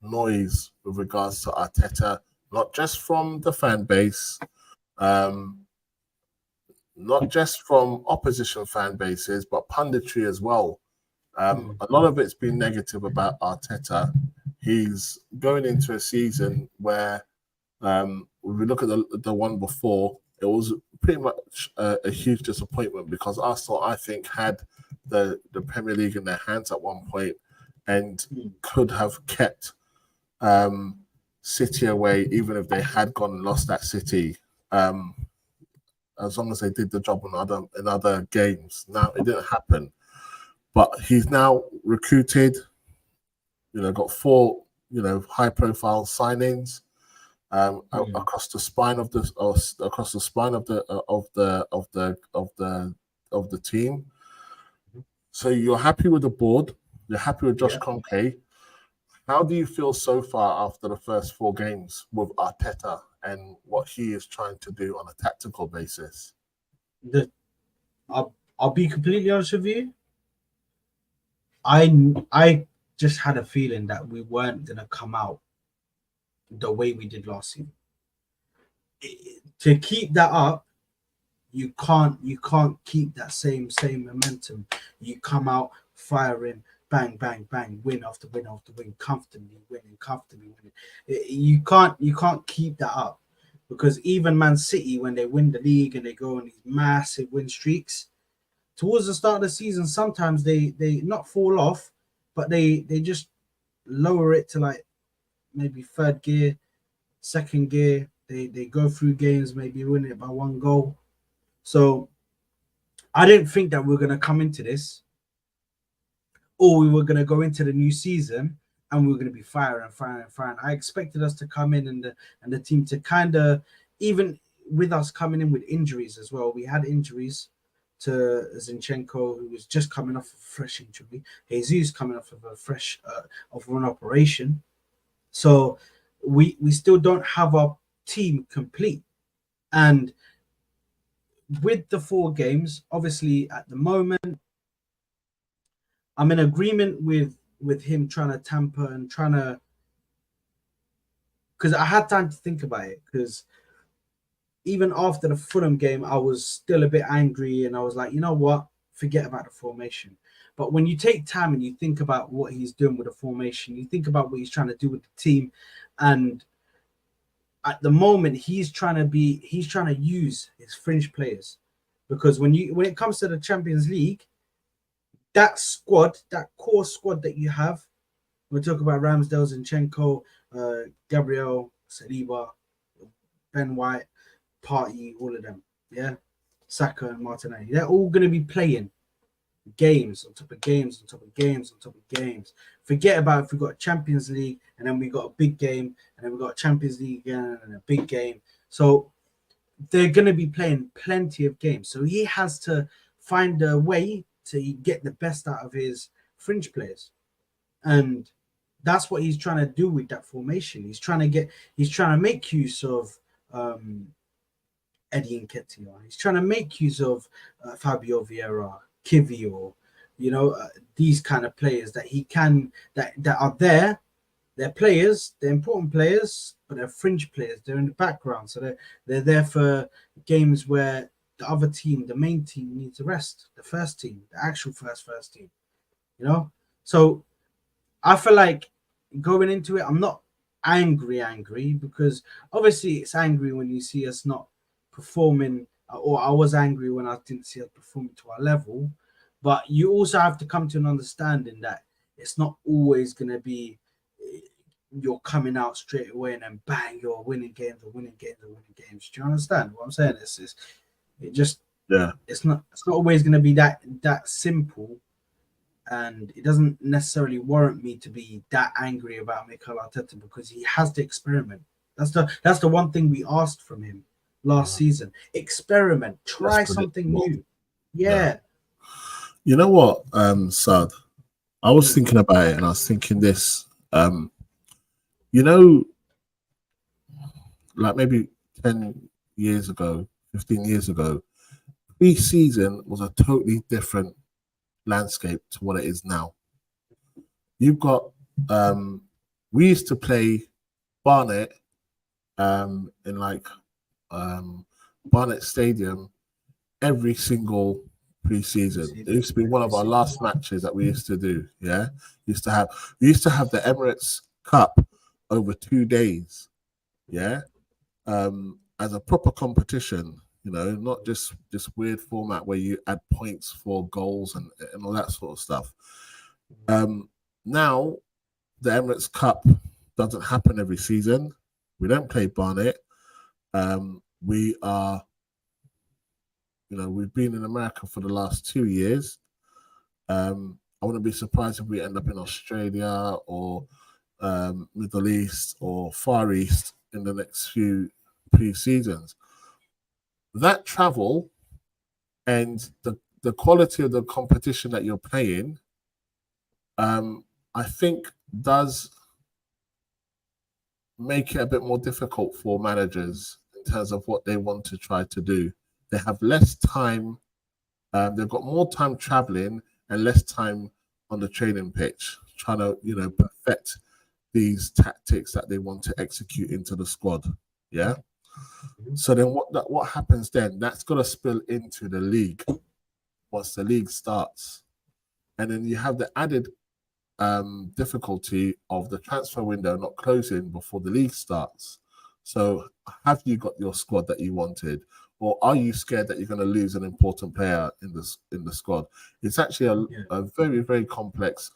noise with regards to Arteta, not just from the fan base, not just from opposition fan bases, but punditry as well. A lot of it's been negative about Arteta. He's going into a season where, when we look at the one before, it was pretty much a huge disappointment because Arsenal, I think, had the Premier League in their hands at one point and could have kept City away, even if they had gone and lost that City, as long as they did the job in other games. Now, it didn't happen. But he's now recruited, got 4, high-profile signings across the spine of the team. So you're happy with the board. You're happy with Josh Kroenke. How do you feel so far after the first 4 games with Arteta and what he is trying to do on a tactical basis? I'll be completely honest with you. I just had a feeling that we weren't going to come out the way we did last season. To keep that up, you can't keep that same momentum. You come out firing, bang, bang, bang, win after win after win, comfortably winning. You can't keep that up, because even Man City, when they win the league and they go on these massive win streaks, towards the start of the season, sometimes they not fall off, but they just lower it to like maybe 3rd gear, 2nd gear. They go through games, maybe win it by 1 goal. So I didn't think that we were going to come into this, or we were going to go into the new season and we were going to be firing. I expected us to come in and the team to kind of, even with us coming in with injuries as well. We had injuries to Zinchenko, who was just coming off a fresh injury. Jesus coming off of a fresh of an operation. So we still don't have our team complete. And with the 4 games, obviously at the moment, I'm in agreement with him trying to tamper and trying to, because I had time to think about it, because even after the Fulham game, I was still a bit angry, and I was like, you know what, forget about the formation. But when you take time and you think about what he's doing with the formation, you think about what he's trying to do with the team, and at the moment he's trying to use his fringe players, because when it comes to the Champions League, that squad, that core squad that you have, we talk about Ramsdale, Zinchenko, Gabriel, Saliba, Ben White, Partey, all of them, Saka and Martinelli, they're all going to be playing games on top of games on top of games on top of games. Forget about if we got a Champions League and then we got a big game and then we got a Champions League again and a big game. So they're going to be playing plenty of games. So he has to find a way to get the best out of his fringe players, and that's what he's trying to do with that formation. He's trying to make use of Eddie Nketiah. He's trying to make use of Fabio Vieira, Kivior, these kind of players that he can that are there, they're players, they're important players, but they're fringe players. They're in the background, so they're there for games where the other team, the main team, needs a rest. The first team, the actual first team, you know. So I feel like going into it, I'm not angry because obviously it's angry when you see us not performing, or I was angry when I didn't see us performing to our level. But you also have to come to an understanding that it's not always going to be you're coming out straight away and then bang, you're winning games or winning games or winning games. Do you understand what I'm saying? It just Yeah, it's not always going to be that simple, and it doesn't necessarily warrant me to be that angry about Mikel Arteta because he has to experiment. That's the one thing we asked from him last season. Experiment, that's try something predictable. new. Yeah. Yeah. You know what, Sad? I was Mm, thinking about it and I was thinking this. You know, like maybe 10 years ago, 15 years ago, pre-season was a totally different landscape to what it is now. You've got we used to play Barnet in like um Barnet Stadium every single pre-season. It used to be one of our last matches that we used to do. Yeah, we used to have the Emirates Cup over 2 days. Yeah, as a proper competition. You know, not just this weird format where you add points for goals and all that sort of stuff. Now the Emirates Cup doesn't happen every season. We don't play Barnet. We are, we've been in America for the last 2 years. I wouldn't be surprised if we end up in Australia or Middle East or Far East in the next few pre-seasons. That travel and the quality of the competition that you're playing, I think does make it a bit more difficult for managers in terms of what they want to try to do. They have less time. They've got more time traveling and less time on the training pitch, trying to perfect these tactics that they want to execute into the squad. Yeah. So then, what happens then? That's got to spill into the league once the league starts, and then you have the added difficulty of the transfer window not closing before the league starts. So, have you got your squad that you wanted, or are you scared that you're going to lose an important player in the squad? It's actually a very, very complex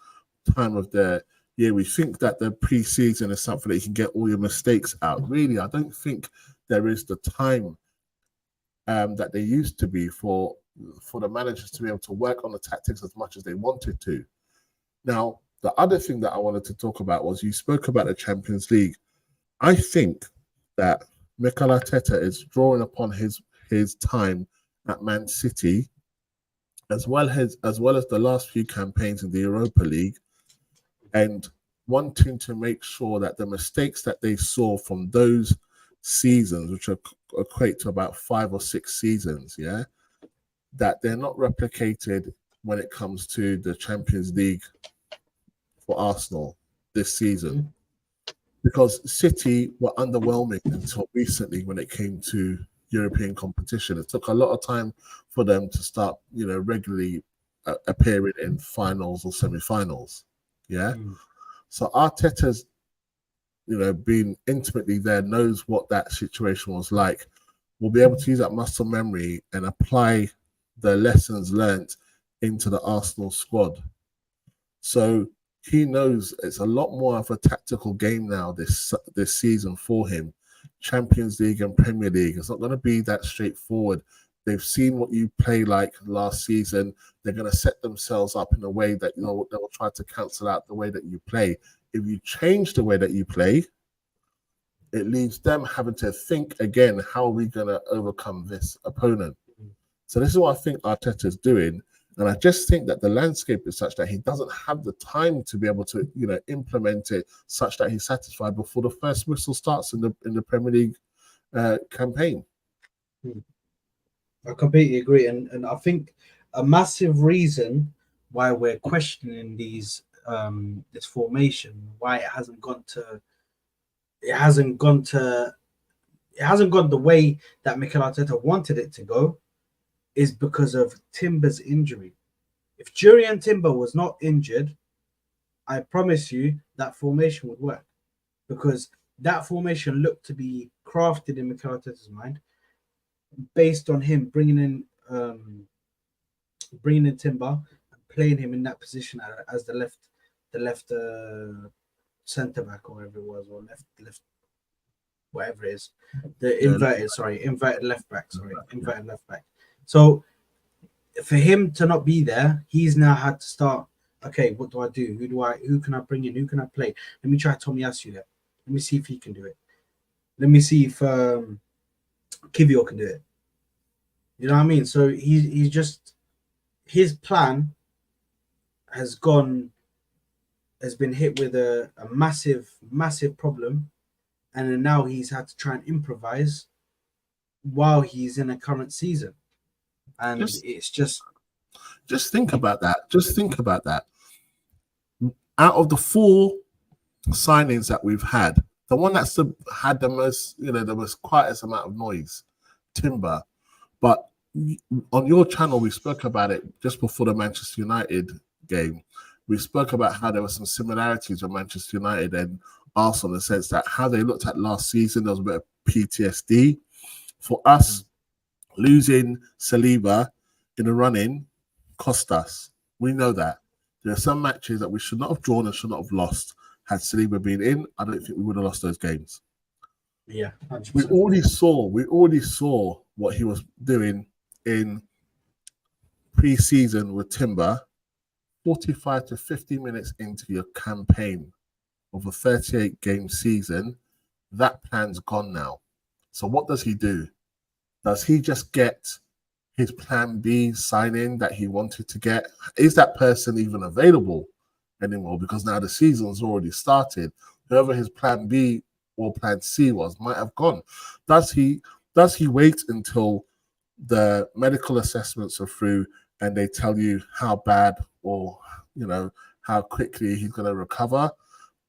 time of the year. We think that the pre-season is something that you can get all your mistakes out. Really, I don't think there is the time that there used to be for the managers to be able to work on the tactics as much as they wanted to. Now, the other thing that I wanted to talk about was you spoke about the Champions League. I think that Mikel Arteta is drawing upon his time at Man City, as well as the last few campaigns in the Europa League, and wanting to make sure that the mistakes that they saw from those seasons, which equate to about 5 or 6 seasons, yeah, that they're not replicated when it comes to the Champions League for Arsenal this season. Because City were underwhelming until recently when it came to European competition. It took a lot of time for them to start, regularly appearing in finals or semi-finals. Yeah. So Arteta's, being intimately there, knows what that situation was like. We'll be able to use that muscle memory and apply the lessons learned into the Arsenal squad. So he knows it's a lot more of a tactical game now this season for him. Champions League and Premier League. It's not going to be that straightforward. They've seen what you play like last season. They're going to set themselves up in a way that they'll try to cancel out the way that you play. If you change the way that you play, it leaves them having to think again, how are we going to overcome this opponent? So this is what I think Arteta is doing. And I just think that the landscape is such that he doesn't have the time to be able to, implement it such that he's satisfied before the first whistle starts in the Premier League campaign. I completely agree, and I think a massive reason why we're questioning these this formation, why it hasn't gone to it hasn't gone to it hasn't gone the way that Mikel Arteta wanted it to go, is because of Timber's injury. If Jurriën Timber was not injured, I promise you that formation would work, because that formation looked to be crafted in Mikel Arteta's mind based on him bringing in Timber and playing him in that position as the left centre back, or whatever it was, or left whatever it is, the inverted left back, inverted left back. So for him to not be there, he's now had to start. Okay, what do I do? Who can I bring in? Who can I play? Let me try Tomiyasu there. Let me see if he can do it. Let me see if Kivio can do it. You know what I mean? So he's just, his plan has been hit with a massive problem, and then now he's had to try and improvise while he's in a current season, and it's just think about that. Just think about that. Out of the 4 signings that we've had, the one that's had the most, the most quietest amount of noise, Timber. But on your channel, we spoke about it just before the Manchester United game. We spoke about how there were some similarities with Manchester United and Arsenal, in the sense that how they looked at last season, there was a bit of PTSD. For us, losing Saliba in the run-in cost us. We know that. There are some matches that we should not have drawn and should not have lost. Had Saliba been in, I don't think we would have lost those games. Yeah, 100%. We already saw what he was doing in pre-season with Timber. 45 to 50 minutes into your campaign of a 38-game season, that plan's gone now. So what does he do? Does he just get his plan B signing that he wanted to get? Is that person even available anymore? Because now the season's already started. Whoever his plan B or plan C was might have gone. Does he wait until the medical assessments are through and they tell you how bad or how quickly he's going to recover?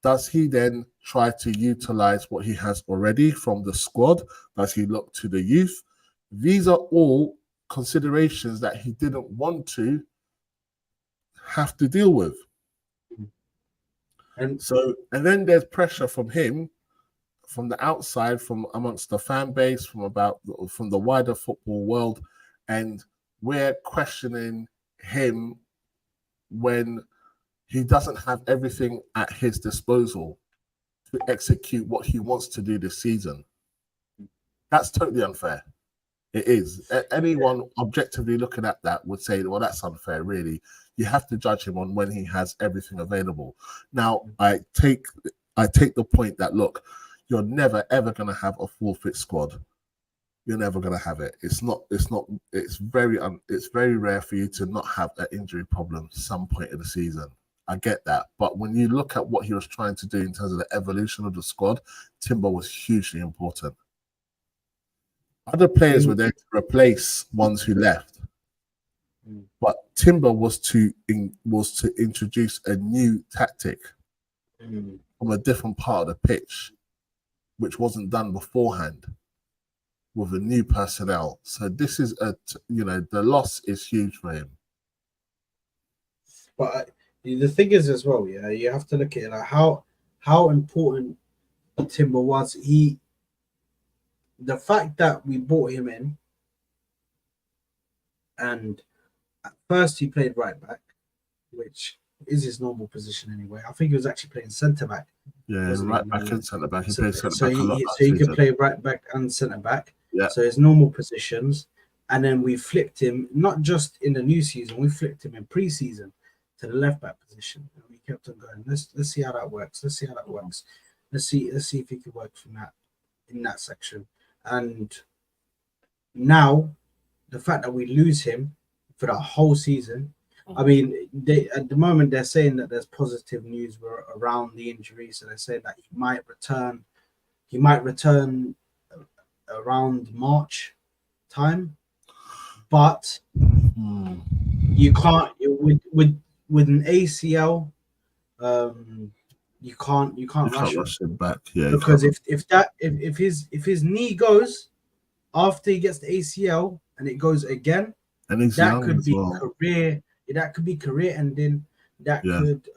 Does he then try to utilize what he has already from the squad? Does he look to the youth? These are all considerations that he didn't want to have to deal with. And then there's pressure from him, from the outside, from amongst the fan base, from the wider football world, and we're questioning him when he doesn't have everything at his disposal to execute what he wants to do this season. That's totally unfair. It is. Anyone objectively looking at that would say, well, that's unfair, really. You have to judge him on when he has everything available. Now, I take the point that, look, you're never, ever going to have a full fit squad. You're never going to have it. It's very rare for you to not have an injury problem some point in the season. I get that. But when you look at what he was trying to do in terms of the evolution of the squad, Timber was hugely important. Other players were there to replace ones who left. But Timber was to introduce a new tactic from a different part of the pitch, which wasn't done beforehand, with a new personnel. So this is the loss is huge for him. But the thing is as well, you have to look at it like how important Timber was. The fact that we brought him in, and at first he played right back, which is his normal position anyway. I think he was actually playing centre back. Yeah, right back and centre back. He played centre back a lot. So he could play right back and centre back. Yeah. So his normal positions, and then we flipped him not just in the new season. We flipped him in pre-season to the left back position, and we kept on going. Let's see how that works. Let's see if he can work from that in that section. And now the fact that we lose him for the whole season, I mean, at the moment they're saying that there's positive news around the injury, so they're saying that he might return. He might return around March time, but you can't with an ACL. you can't You rush can't him, rush him back. Yeah, you can't because rush. if his knee goes after he gets the ACL and it goes again, And he's that young could as be well. career that could be career ending. That Yeah, could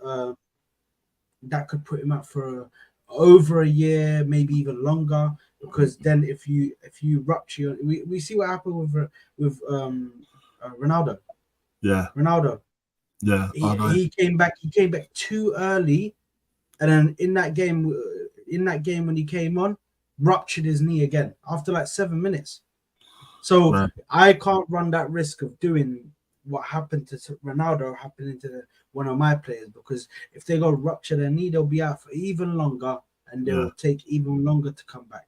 that could put him out for over a year, maybe even longer. Because then if you rupture, we see what happened with Ronaldo. yeah, Ronaldo, yeah. he, I know. he came back. He came back too early, and then in that game when he came on, ruptured his knee again after like 7 minutes. So Man. I can't run that risk of doing what happened to Ronaldo happening to one of my players, because if they go rupture their knee, they'll be out for even longer, and they Yeah. will take even longer to come back.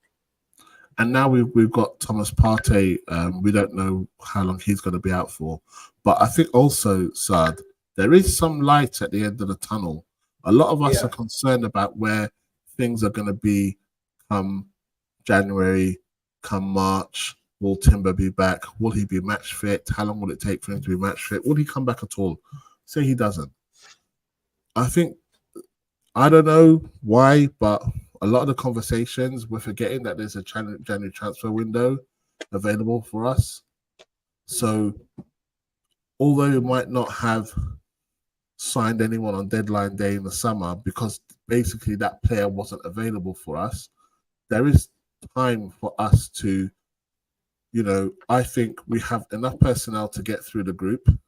And now we've got Thomas Partey. We don't know how long he's going to be out for, but I think also, Sad, there is some light at the end of the tunnel. A lot of us are Yeah, concerned about where things are going to be come January, come March. Will Timber be back? Will he be match fit? How long will it take for him to be match fit? Will he come back at all? Say he doesn't. I think I don't know why, but a lot of the conversations we're forgetting that there's a January transfer window available for us. So although we might not have signed anyone on deadline day in the summer because basically that player wasn't available for us, there is time for us to, I think we have enough personnel to get through the group in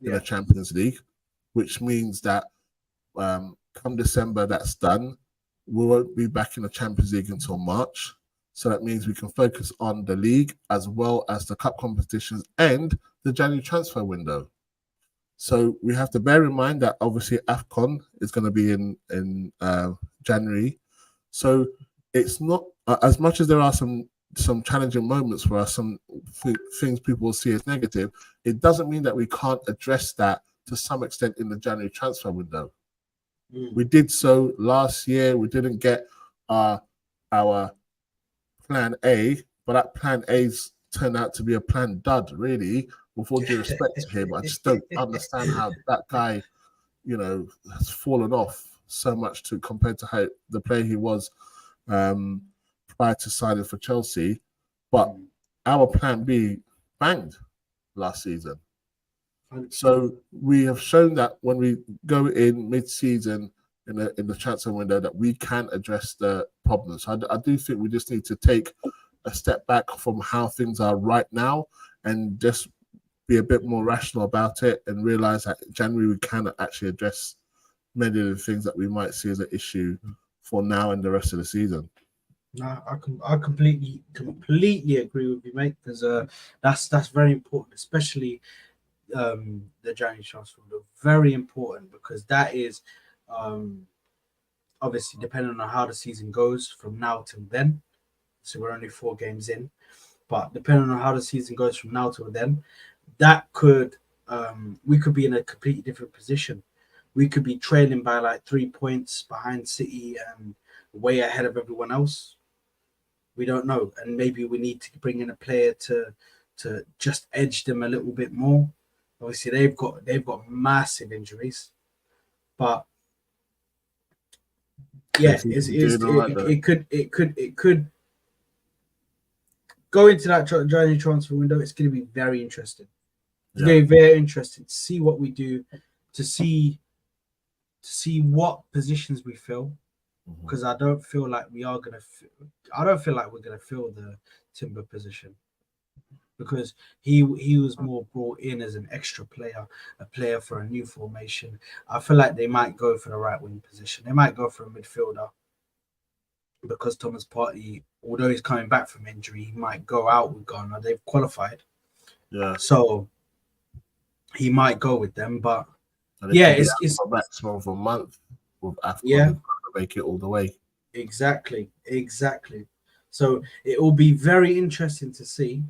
the yeah, Champions League, which means that come December, that's done. We won't be back in the Champions League until March. So that means we can focus on the league as well as the cup competitions and the January transfer window. So we have to bear in mind that obviously AFCON is going to be in January. So it's not as much as there are some challenging moments for us, some things people will see as negative. It doesn't mean that we can't address that to some extent in the January transfer window. We did so last year. We didn't get our plan A, but that plan A's turned out to be a plan dud, really. With all due respect to him, I just don't understand how that guy, has fallen off so much to compared to how the player he was prior to signing for Chelsea. But our plan B banged last season. 100%. So we have shown that when we go in mid-season in the transfer window that we can address the problems. So I do think we just need to take a step back from how things are right now and just be a bit more rational about it and realize that in January we can actually address many of the things that we might see as an issue for now and the rest of the season. No, I completely agree with you, mate. Because that's very important, especially the January transfer window. Very important, because that is um, obviously depending on how the season goes from now till then. So we're only 4 games in, but depending on how the season goes from now till then, that could we could be in a completely different position. We could be trailing by like 3 points behind City and way ahead of everyone else. We don't know, and maybe we need to bring in a player to just edge them a little bit more. Obviously, they've got massive injuries, but They yeah, seem to it's, be it's, doing all right it, though. it could go into that January transfer window. It's going to be very interesting. It's Yeah. going to be very interesting to see what we do, to see what positions we fill, because I don't feel like we are gonna. I don't feel like we're gonna fill the Timber position, because he was more brought in as an extra player, a player for a new formation. I feel like they might go for the right wing position. They might go for a midfielder, because Thomas Partey, although he's coming back from injury, he might go out with Ghana. They've qualified, Yeah. so he might go with them. But And it yeah, could be it's out for a maximum of a month with AFCON yeah, to make it all the way. exactly. So it will be very interesting to see.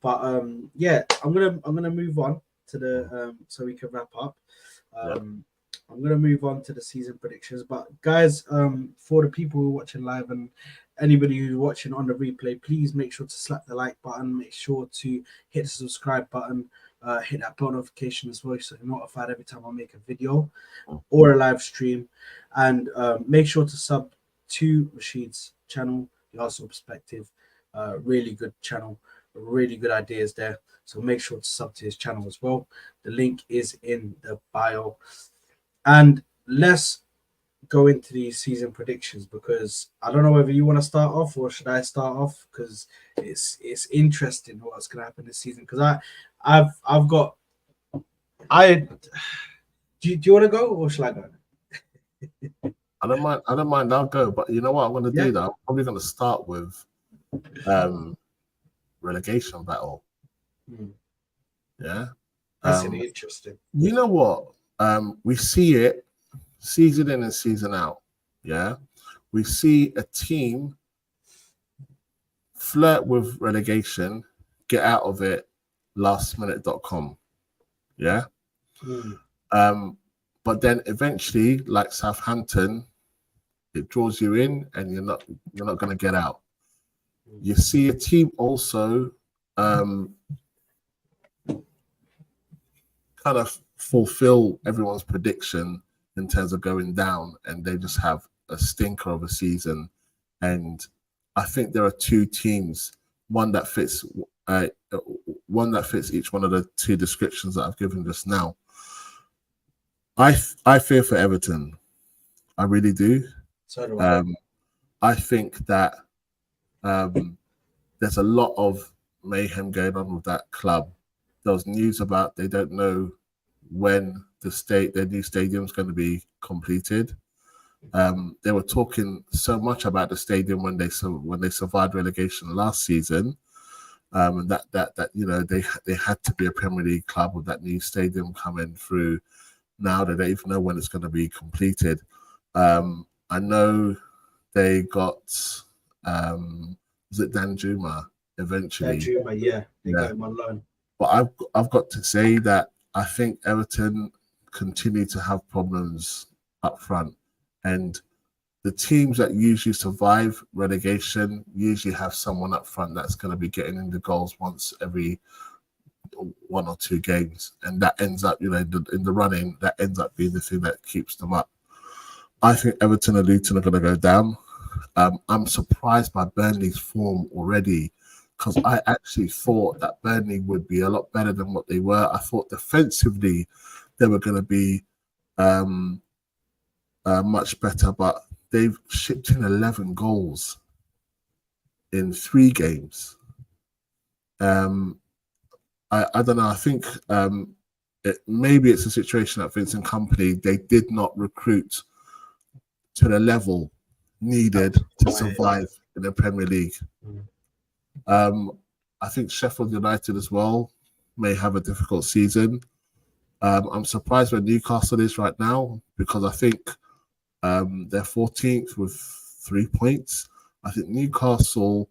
But yeah, I'm gonna move on to the so we can wrap up. Yeah. I'm gonna move on to the season predictions. But guys, for the people who are watching live and anybody who's watching on the replay, please make sure to slap the like button. Make sure to hit the subscribe button. hit that bell notification as well, so you're notified every time I make a video or a live stream. And make sure to sub to Rashid's channel, the Arsenal Perspective. Really good channel, really good ideas there. So make sure to sub to his channel as well. The link is in the bio. And let's go into these season predictions, because I don't know whether you want to start off or should I start off, because it's interesting what's going to happen this season. Because I've got I do you want to go or shall I go? I don't mind. I don't mind. I'll go. But you know what I'm going to Yeah. do? Though I'm probably going to start with relegation battle. Yeah. That's really interesting. You know what? We see it season in and season out. Yeah. We see a team flirt with relegation, get out of it lastminute.com. Yeah. But then eventually, like Southampton, it draws you in and you're not going to get out. You see a team also kind of fulfill everyone's prediction in terms of going down, and they just have a stinker of a season. And I think there are two teams, one that fits each one of the two descriptions that I've given just now. I fear for Everton. I really do. So do I. I think that there's a lot of mayhem going on with that club. There was news about they don't know when their new stadium is going to be completed. They were talking so much about the stadium when they survived relegation last season, and that you know they had to be a Premier League club with that new stadium coming through. Now they don't even know when it's going to be completed. I know they got was it Danjuma eventually? Danjuma, yeah, they got him on loan. But I've got to say that I think Everton continue to have problems up front, and the teams that usually survive relegation usually have someone up front that's going to be getting in the goals once every 1 or 2 games, and that ends up, you know, in the running, that ends up being the thing that keeps them up. I think Everton and Luton are going to go down. I'm surprised by Burnley's form already, because I actually thought that Burnley would be a lot better than what they were. I thought defensively they were going to be much better, but they've shipped in 11 goals in 3 games. I don't know. I think maybe it's a situation at Vincent Kompany. They did not recruit to the level needed to survive in the Premier League. I think Sheffield United as well may have a difficult season. I'm surprised where Newcastle is right now, because I think they're 14th with 3 points. I think Newcastle,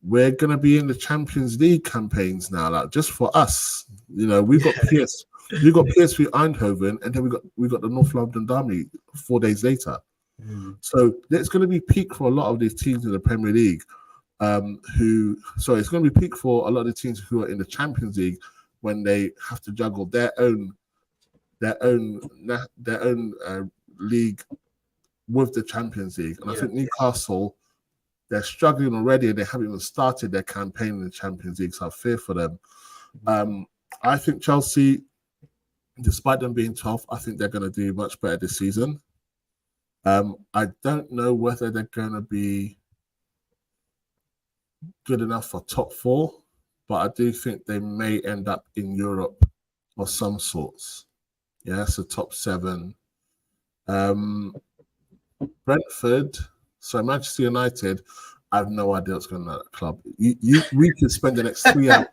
we're going to be in the Champions League campaigns now, like just for us. You know, we've got PSV Eindhoven, and then we got the North London Derby 4 days later. So it's going to be peak for a lot of these teams in the Premier League. It's going to be peak for a lot of the teams who are in the Champions League when they have to juggle their own league with the Champions League. And I think Newcastle, they're struggling already, and they haven't even started their campaign in the Champions League, so I fear for them. I think Chelsea, despite them being 12th, I think they're going to do much better this season. I don't know whether they're going to be good enough for top 4, but I do think they may end up in Europe of some sorts. Yeah, so top 7. Brentford, so Manchester United, I have no idea what's going on at that club. We could spend the next 3 hours.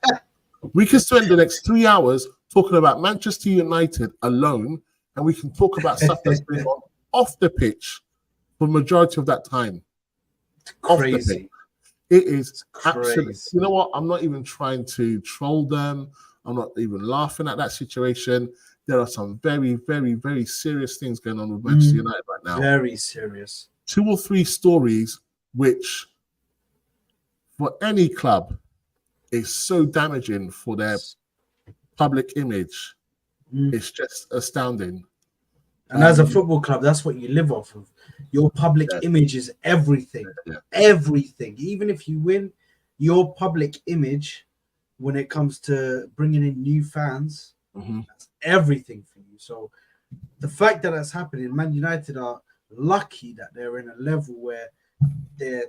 We could spend the next 3 hours talking about Manchester United alone, and we can talk about stuff that's going on off the pitch for the majority of that time. Crazy. It is crazy. Absolutely. You know what? I'm not even trying to troll them. I'm not even laughing at that situation. There are some very, very, very serious things going on with Manchester United right now. Very serious. 2 or 3 stories which, for any club, is so damaging for their public image Mm. is just astounding. And as a football club, that's what you live off of. Your public Yeah. image is everything. Yeah. Everything. Even if you win, your public image, when it comes to bringing in new fans, that's everything for you. So the fact that that's happening, Man United are lucky that they're in a level where they're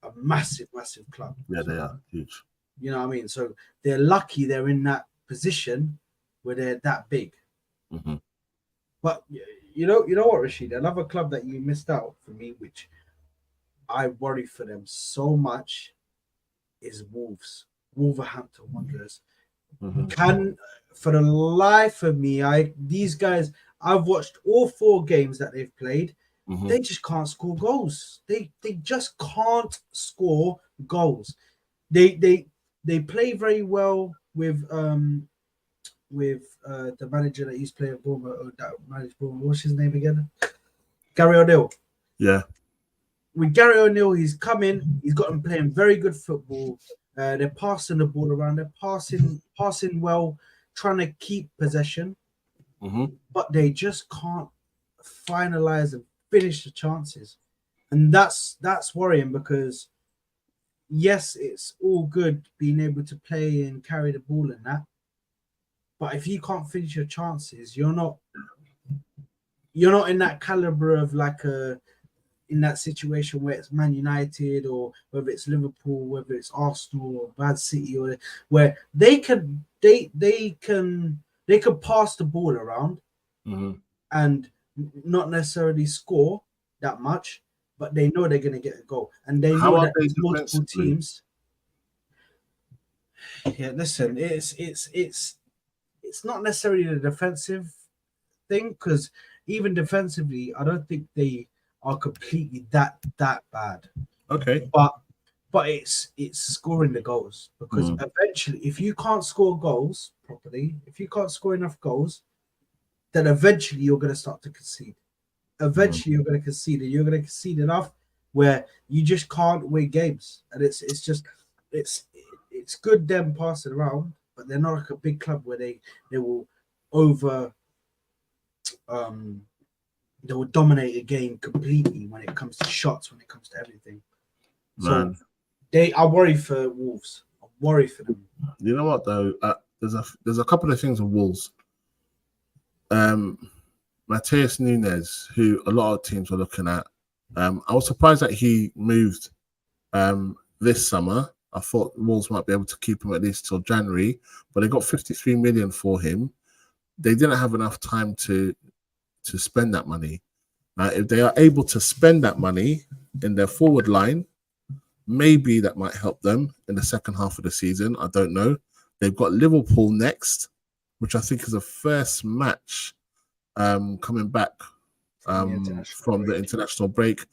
a massive, massive club. Yeah, So, they are huge. you know what I mean? So they're lucky they're in that position where they're that big. But you know what, Rashid? Another club that you missed out for me, which I worry for them so much, is Wolves. Wolverhampton Wanderers. Can for the life of me, these guys, I've watched all 4 games that they've played. They just can't score goals. They just can't score goals. They play very well with the manager that used to play at Bournemouth, that managed Bournemouth. What's his name again? Gary O'Neill. Yeah. With Gary O'Neill, he's come in. He's got them playing very good football. They're passing the ball around. They're passing well, trying to keep possession, but they just can't finalize and finish the chances, and that's worrying because yes, it's all good being able to play and carry the ball and that, but if you can't finish your chances, you're not in that caliber of like in that situation where it's Man United or whether it's Liverpool, whether it's Arsenal or Bad City, or where they can pass the ball around and not necessarily score that much, but they know they're going to get a goal, and they know that there's multiple teams. Yeah, listen, it's not necessarily the defensive thing, because even defensively, I don't think they are completely that bad. Okay. But it's scoring the goals, because eventually, if you can't score goals properly, if you can't score enough goals, then eventually you're going to start to concede. Eventually you're going to concede, and you're going to concede enough where you just can't win games, and it's good them passing around, but they're not like a big club where they will over they will dominate a game completely when it comes to shots, when it comes to everything. So I worry for Wolves. I worry for them. You know what though? There's a couple of things with Wolves. Mateus Nunes, who a lot of teams were looking at. I was surprised that he moved this summer. I thought Wolves might be able to keep him at least till January, but they got 53 million for him. They didn't have enough time to spend that money. Now, if they are able to spend that money in their forward line, maybe that might help them in the second half of the season. I don't know. They've got Liverpool next, which I think is a first match coming back from the international break,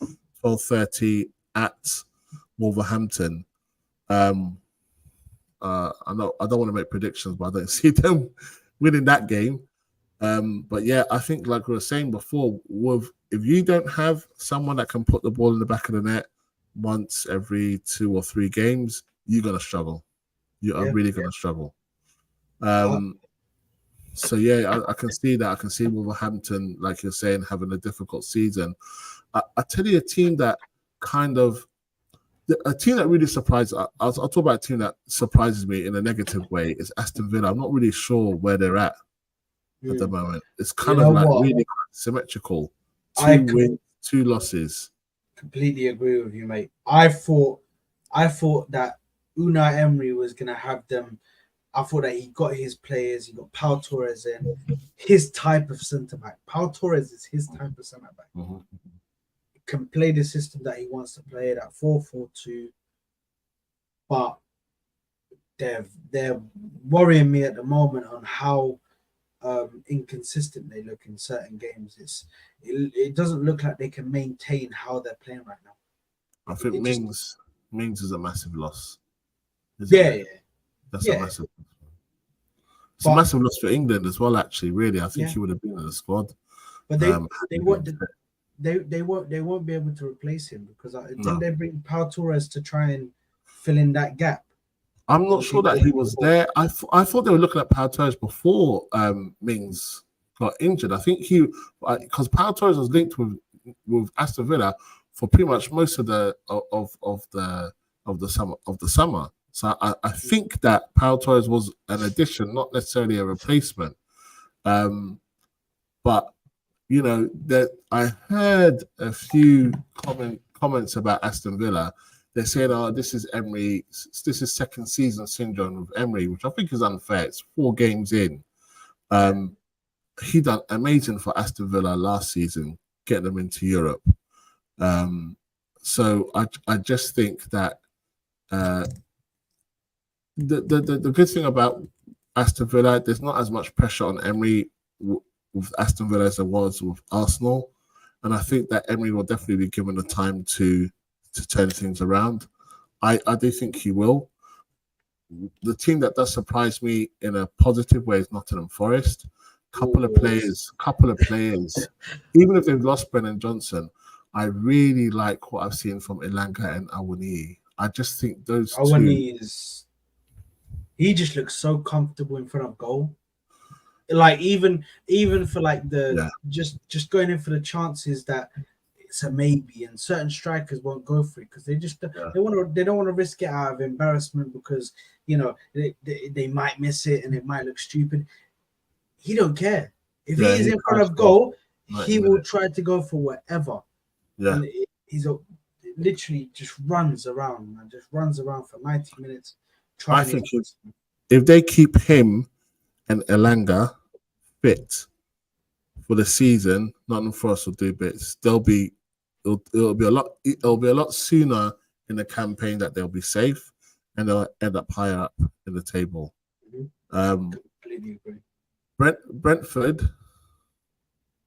12:30 at Wolverhampton. I know I don't want to make predictions, but I don't see them winning that game. But yeah, I think like we were saying before, if you don't have someone that can put the ball in the back of the net once every 2 or 3 games, you're gonna struggle. You are really gonna struggle. So yeah, I can see that. I can see Wolverhampton, like you're saying, having a difficult season. I tell you, a team that really surprised. I'll talk about a team that surprises me in a negative way is Aston Villa. I'm not really sure where they're at the moment. It's kind of like really symmetrical. 2 wins, 2 losses. Completely agree with you, mate. I thought that Unai Emery was gonna have them. I thought that he got his players. He got Pau Torres in, his type of centre back. Pau Torres is his type of centre back. Can play the system that he wants to play, that 4-4-2. But they're worrying me at the moment on how inconsistent they look in certain games. It doesn't look like they can maintain how they're playing right now. I think Mings is a massive loss. Yeah. That's a massive. It's a massive loss for England as well. Actually, really, I think he would have been in the squad. But they won't be able to replace him, because didn't they bring Pau Torres to try and fill in that gap? I'm not sure that he was there. I thought they were looking at Pau Torres before Mings got injured. I think because Pau Torres was linked with Aston Villa for pretty much most of the summer. So I think that Pau Torres was an addition, not necessarily a replacement. But you know that I heard a few comments about Aston Villa. They're saying, "Oh, this is Emery. This is second season syndrome with Emery," which I think is unfair. It's 4 games in. He done amazing for Aston Villa last season, getting them into Europe. So I just think that the good thing about Aston Villa, there's not as much pressure on Emery with Aston Villa as there was with Arsenal, and I think that Emery will definitely be given the time to turn things around. I do think he will. The team that does surprise me in a positive way is Nottingham Forest. Couple of players, even if they've lost Brennan Johnson, I really like what I've seen from Elanga and Awoniyi. I just think those Awoniyi he just looks so comfortable in front of goal. Like even for like the just going in for the chances that it's a maybe, and certain strikers won't go for it because they don't want to risk it out of embarrassment because you know they might miss it and it might look stupid. He don't care if he is in front of goal. He will try to go for whatever. Yeah, and he's literally just runs around, man. Just runs around for 90 minutes. I think if they keep him and Elanga fit for the season, Nottingham Forest will do bits. It'll be a lot sooner in the campaign that they'll be safe and they'll end up higher up in the table. Completely agree. Brentford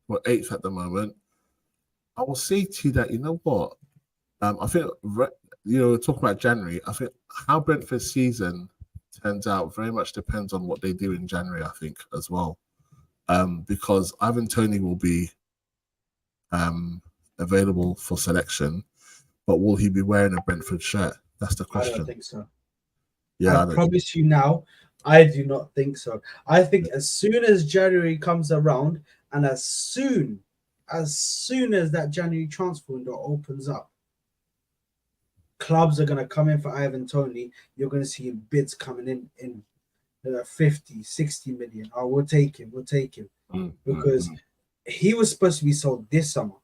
were 8th at the moment. I will say to you that you know what, I think we're talking about January. I think how Brentford's season turns out very much depends on what they do in January. I think as well. Because Ivan Toney will be available for selection, but will he be wearing a Brentford shirt? That's the question. I don't think so. Yeah, I promise you now, I do not think so. I think as soon as January comes around, and as soon as that January transfer window opens up, clubs are going to come in for Ivan Toney. You're going to see bids coming in 50, 60 million. Oh, we'll take him. Because he was supposed to be sold this summer.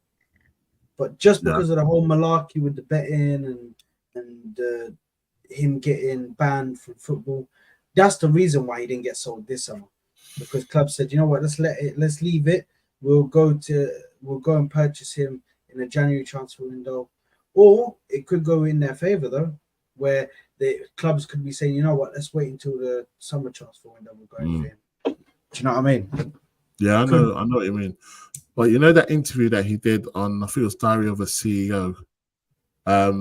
But just because of the whole malarkey with the betting and him getting banned from football, that's the reason why he didn't get sold this summer. Because clubs said, you know what, let's leave it. We'll go and purchase him in a January transfer window. Or it could go in their favor though, where the clubs could be saying, you know what, let's wait until the summer transfer window. We're going for him. Do you know what I mean? Yeah, I know what you mean. But you know that interview that he did on, I think it was Diary of a CEO. I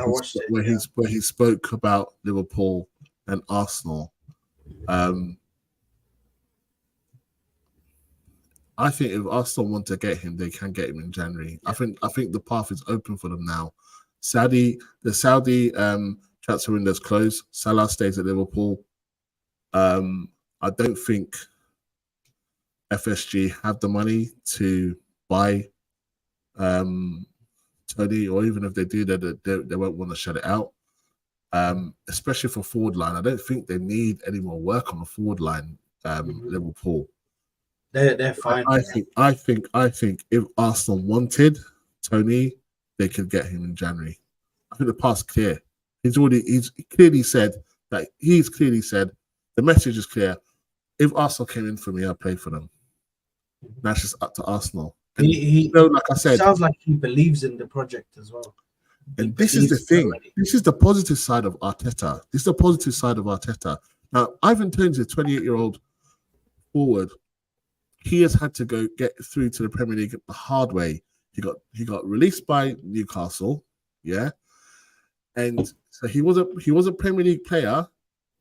watched it. Where he spoke about Liverpool and Arsenal. I think if Arsenal want to get him, they can get him in January. Yeah. I think the path is open for them now. The Saudi transfer window is closed. Salah stays at Liverpool. I don't think FSG have the money to buy Tony, or even if they do, they won't want to shut it out. Especially for forward line, I don't think they need any more work on the forward line. Liverpool. They're fine. I think if Arsenal wanted Tony, they could get him in January. I think the path's clear. He's clearly said the message is clear. If Arsenal came in for me, I'd play for them. That's just up to Arsenal. And like I said, sounds like he believes in the project as well. And this is the thing. This is the positive side of Arteta. Now, Ivan Toney is a 28-year-old forward. He has had to go get through to the Premier League the hard way. He got released by Newcastle, yeah, and so he was a Premier League player,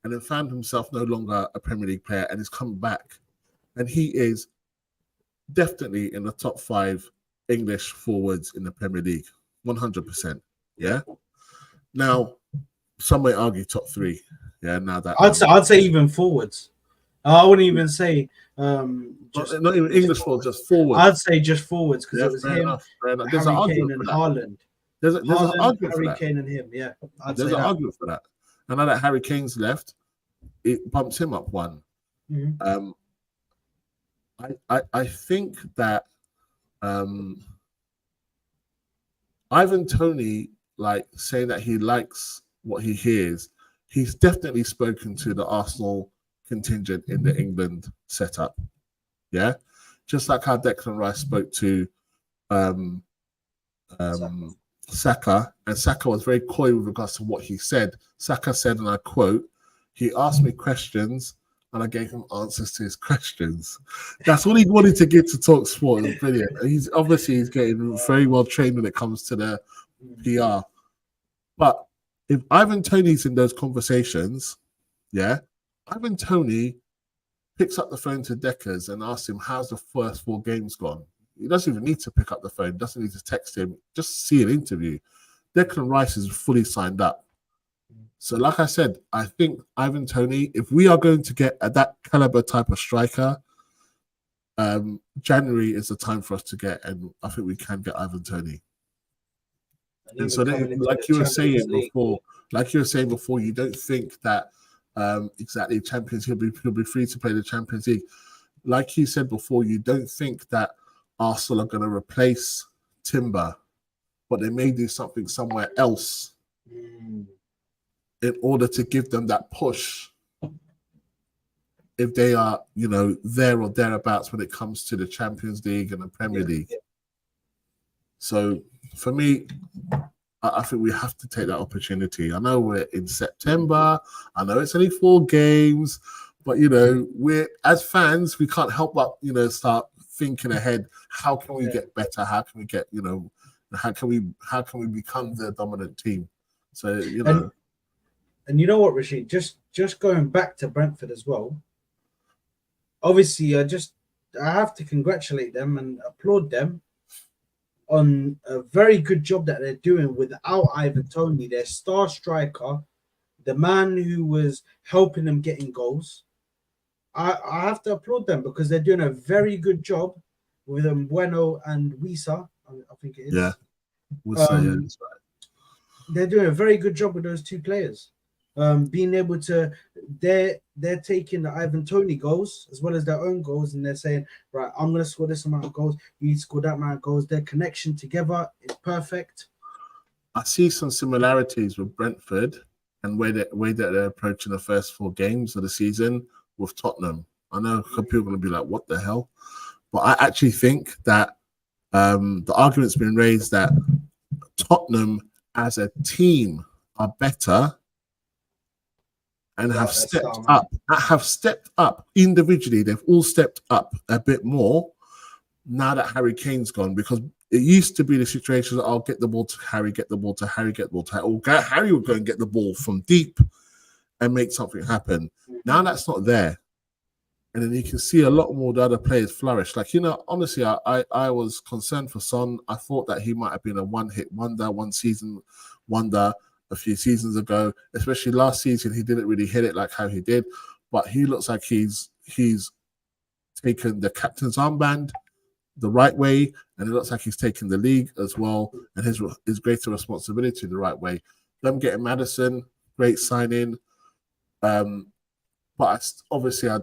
and then found himself no longer a Premier League player, and he's come back, and he is definitely in the top 5 English forwards in the Premier League, 100%. Yeah. Now, some may argue top 3. Yeah, now that I'd say even forwards. I wouldn't even say just not even English forwards, just forwards. I'd say just forwards because Yeah, it was fair him, enough. Fair enough. There's an Harry Kane, argument for and that. Haaland. There's an argument for Harry that. Kane, and him. Yeah, I'd There's say an that. argument for that. And now that Harry Kane's left, it bumps him up one. Mm-hmm. I think that Ivan Toney, like saying that he likes what he hears, he's definitely spoken to the Arsenal contingent in the England setup. Yeah, just like how Declan Rice spoke to Saka, and Saka was very coy with regards to what he said. Saka said, and I quote, "He asked me questions, and I gave him answers to his questions." That's what he wanted to get to talk sport. It was brilliant. He's getting very well trained when it comes to the PR. But if Ivan Toney's in those conversations, yeah, Ivan Toney picks up the phone to Deckers and asks him, "How's the first 4 games gone?" He doesn't even need to pick up the phone, doesn't need to text him, just see an interview. Declan Rice is fully signed up. So, like I said, I think Ivan Toney, if we are going to get at that caliber type of striker, January is the time for us to get, and I think we can get Ivan Toney. And so, like you were saying before, you don't think that exactly Champions he'll be free to play the Champions League. Like you said before, you don't think that Arsenal are going to replace Timber, but they may do something somewhere else in order to give them that push if they are, there or thereabouts when it comes to the Champions League and the Premier League. So for me, I think we have to take that opportunity. I know we're in September. I know it's only 4 games, but we're as fans, we can't help but start thinking ahead. How can we get better? How can we get how can we become the dominant team? So and you know what, Rashid? Just going back to Brentford as well. Obviously, I have to congratulate them and applaud them on a very good job that they're doing without Ivan Toney, their star striker, the man who was helping them getting goals. I have to applaud them because they're doing a very good job with Bueno and Wisa, I think it is. Yeah, that's right. They're doing a very good job with those 2 players. Being able to, they're taking the Ivan Toney goals as well as their own goals, and they're saying, right, I'm going to score this amount of goals, you score that amount of goals. Their connection together is perfect. I see some similarities with Brentford and way that they're approaching the first 4 games of the season with Tottenham. I know some people are going to be like, what the hell? But I actually think that the argument's been raised that Tottenham as a team are better and have stepped up individually. They've all stepped up a bit more now that Harry Kane's gone, because it used to be the situation that I'll get the ball to Harry, get the ball to Harry, get the ball to Harry. Or Harry would go and get the ball from deep and make something happen. Now that's not there. And then you can see a lot more of the other players flourish. Like, honestly, I was concerned for Son. I thought that he might have been a one-hit wonder, one-season wonder a few seasons ago. Especially last season, he didn't really hit it like how he did. But he looks like he's taken the captain's armband the right way, and it looks like he's taken the league as well and his greater responsibility the right way. Them getting Maddison, great signing. But obviously, I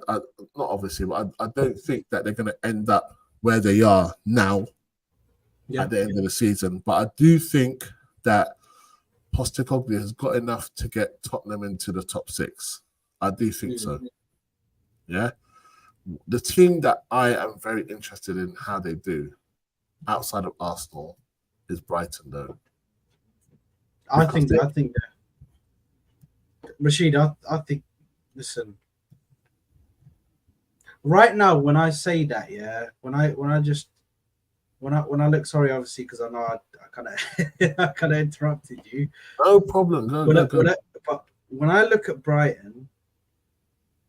don't think that they're going to end up where they are now at the end of the season. But I do think that Postecoglou has got enough to get Tottenham into the top 6. I do think so. Yeah. The team that I am very interested in how they do outside of Arsenal is Brighton, though. I think that Rashid, I think, listen, right now when I say that, when I look, sorry, obviously, because I know I kind of interrupted you. No problem. But when I look at Brighton,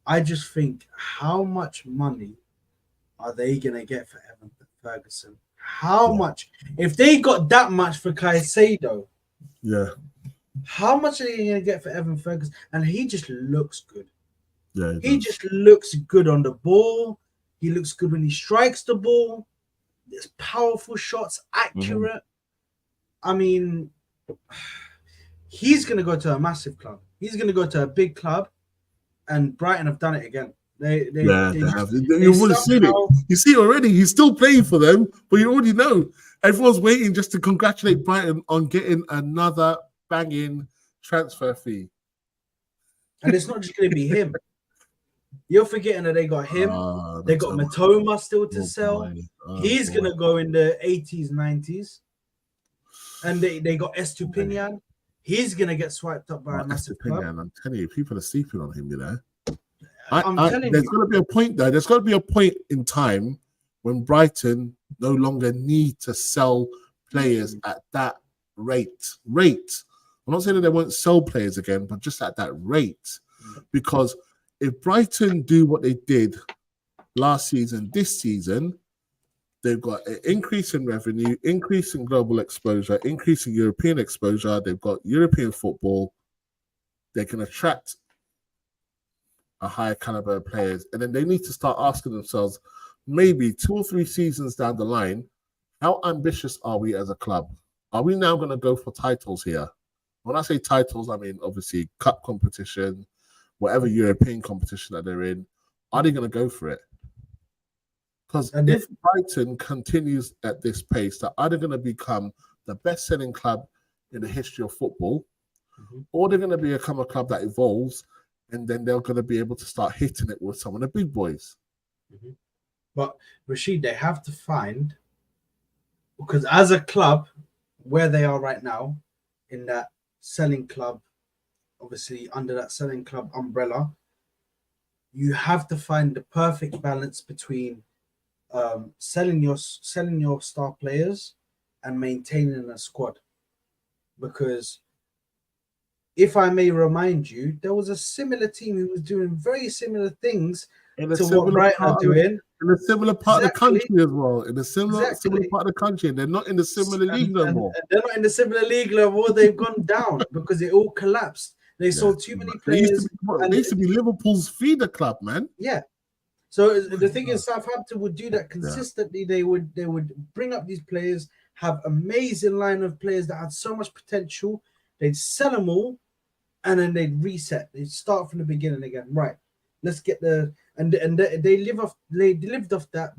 I just think, how much money are they gonna get for Evan Ferguson? How much? If they got that much for Caicedo, How much are you going to get for Evan Ferguson? And he just looks good. Yeah, He just looks good on the ball. He looks good when he strikes the ball. There's powerful shots, accurate. I mean, he's going to go to a massive club. He's going to go to a big club, and Brighton have done it again. They have. You've already seen it. You see already. He's still playing for them, but you already know. Everyone's waiting just to congratulate Brighton on getting another banging transfer fee. And it's not just going to be him. You're forgetting that they got him. They got Matoma still to sell. He's going to go in the 80s, 90s. And they got Estupinian. He's going to get swiped up by a massive club. I'm telling you, people are sleeping on him, you know. There's going to be a point there. There's got to be a point in time when Brighton no longer need to sell players at that rate. I'm not saying that they won't sell players again, but just at that rate. Because if Brighton do what they did last season, this season, they've got an increase in revenue, increase in global exposure, increase in European exposure. They've got European football. They can attract a higher caliber of players. And then they need to start asking themselves, maybe 2 or 3 seasons down the line, how ambitious are we as a club? Are we now going to go for titles here? When I say titles, I mean, obviously, cup competition, whatever European competition that they're in. Are they going to go for it? Because if Brighton continues at this pace, they're either going to become the best-selling club in the history of football, or they're going to become a club that evolves, and then they're going to be able to start hitting it with some of the big boys. But, Rashid, they have to find, because as a club, where they are right now, in that selling club, obviously under that selling club umbrella, you have to find the perfect balance between selling your star players and maintaining a squad. Because if I may remind you, there was a similar team who was doing very similar things to what Brighton are doing. In a similar part of the country as well. In a similar part of the country. And they're not in the similar league no more. And they're not in the similar league no more. They've gone down because it all collapsed. They sold too many players. They used to be Liverpool's feeder club, man. Yeah. So the thing is, Southampton would do that consistently. They would bring up these players, have amazing line of players that had so much potential. They'd sell them all, and then they'd reset. They'd start from the beginning again. Right. Let's get they lived off that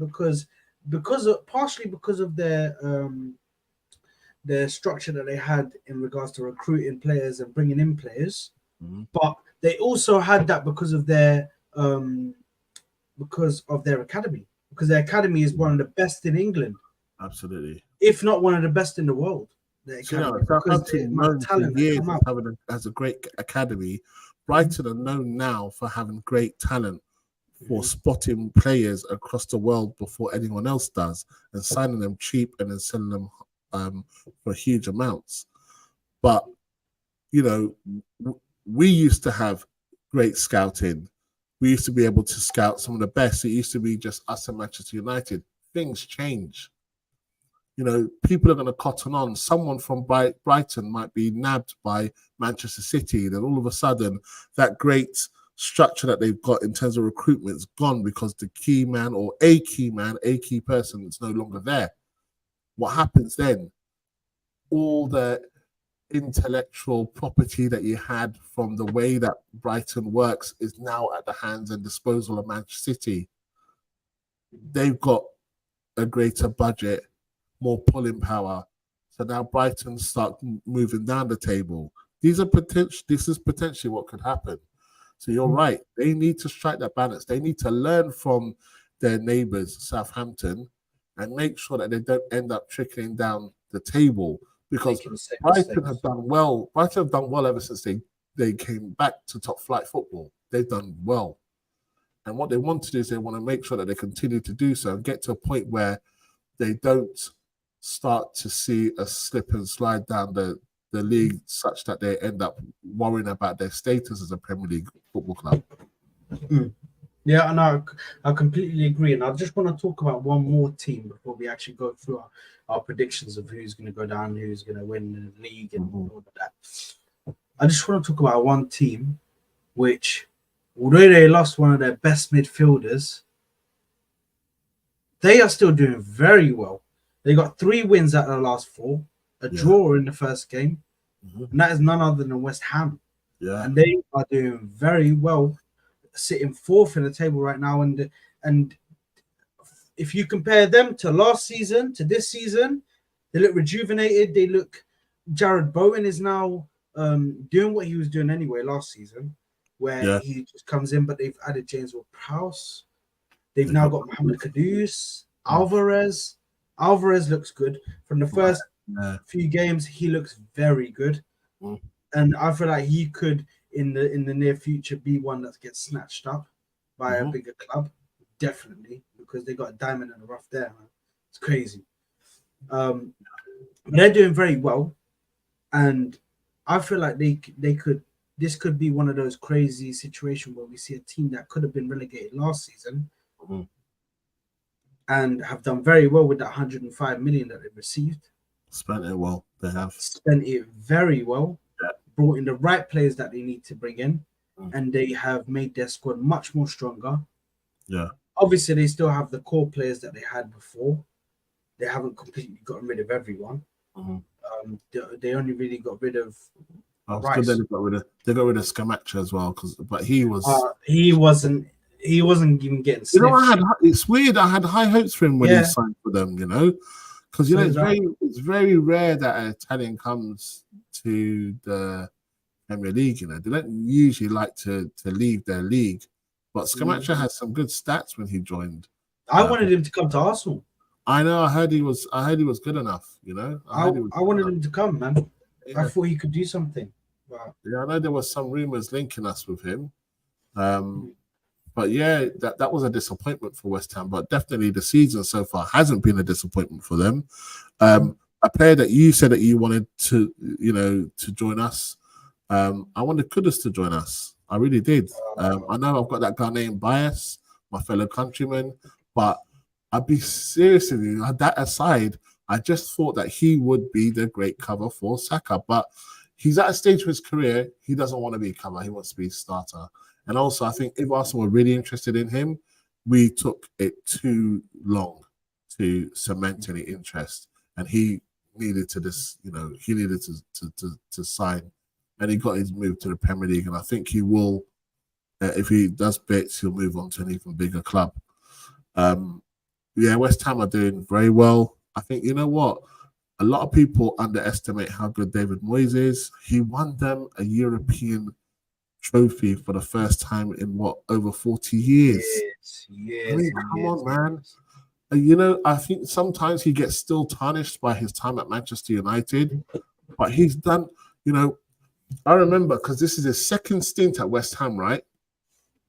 partially because of their structure that they had in regards to recruiting players and bringing in players, but they also had that because of their academy. Because their academy is one of the best in England, absolutely, if not one of the best in the world. Southampton known for years has a great academy. Brighton are known now for having great talent, for spotting players across the world before anyone else does, and signing them cheap and then selling them for huge amounts. But, you know, we used to have great scouting. We used to be able to scout some of the best. It used to be just us and Manchester United. Things change. You know, people are going to cotton on. Someone from Brighton might be nabbed by Manchester City. Then all of a sudden, that great structure that they've got in terms of recruitment is gone because the key man or a key person is no longer there. What happens then? All the intellectual property that you had from the way that Brighton works is now at the hands and disposal of Manchester City. They've got a greater budget, more pulling power. So now Brighton start moving down the table. This is potentially what could happen. So you're right. They need to strike that balance. They need to learn from their neighbours, Southampton, and make sure that they don't end up trickling down the table. Because Brighton have done well. Brighton have done well ever since they came back to top flight football. They've done well. And what they want to do is they want to make sure that they continue to do so and get to a point where they don't start to see a slip and slide down the league such that they end up worrying about their status as a Premier League football club. Yeah, and I completely agree. And I just want to talk about one more team before we actually go through our predictions of who's going to go down, who's going to win the league and all of that. I just want to talk about one team which, although they lost one of their best midfielders, they are still doing very well. They got 3 wins out of the last 4, a Yeah. draw in the first game, Mm-hmm. and that is none other than West Ham. Yeah. And they are doing very well, sitting 4th in the table right now. And if you compare them to last season to this season, they look rejuvenated. They look. Jared Bowen is now doing what he was doing anyway last season, where Yeah. he just comes in, but they've added James Ward-Prowse. They've They now got got Mohamed Kudus, Mm. Alvarez. Alvarez looks good. From the first Yeah. few games, he looks very good. Mm. And I feel like he could in the near future be one that gets snatched up by a bigger club. Definitely, because they got a diamond in the rough there, man. It's crazy. But they're doing very well. And I feel like they could this could be one of those crazy situations where we see a team that could have been relegated last season and have done very well with that 105 million that they've received. Spent it well. They have spent it very well, Yeah. brought in the right players that they need to bring in, Mm. and they have made their squad much more stronger. Yeah. Obviously, they still have the core players that they had before. They haven't completely gotten rid of everyone. Mhm. They only really got rid of Oh, it's Rice. good that they got rid of Scamacha as well, but he was. He wasn't even getting sniffs. You know, it's weird. I had high hopes for him when Yeah. he signed for them. You know, because So it's very rare that an Italian comes to the Premier League. You know, they don't usually like to leave their league. But Scamacha has some good stats when he joined. I wanted him to come to Arsenal. I know. I heard he was good enough. You know, I wanted him to come, man. Yeah. I thought he could do something. But Yeah, I know there was some rumors linking us with him. But yeah, that was a disappointment for West Ham. But definitely the season so far hasn't been a disappointment for them. A player that you said that you wanted to join us. I wanted Kudus to join us. I really did. I know I've got that Ghanaian bias, my fellow countrymen, but I'd be serious with you. That aside, I just thought that he would be the great cover for Saka. But he's at a stage of his career, he doesn't want to be a cover. He wants to be a starter. And also, I think if Arsenal were really interested in him, we took it too long to cement any interest. And he needed to to sign. And he got his move to the Premier League. And I think he will, if he does bits, he'll move on to an even bigger club. West Ham are doing very well. I think, you know what? A lot of people underestimate how good David Moyes is. He won them a European trophy for the first time in over 40 years. Yes, I mean, come on, man. You know, I think sometimes he gets still tarnished by his time at Manchester United, but he's done, you know, I remember because this is his second stint at West Ham, right?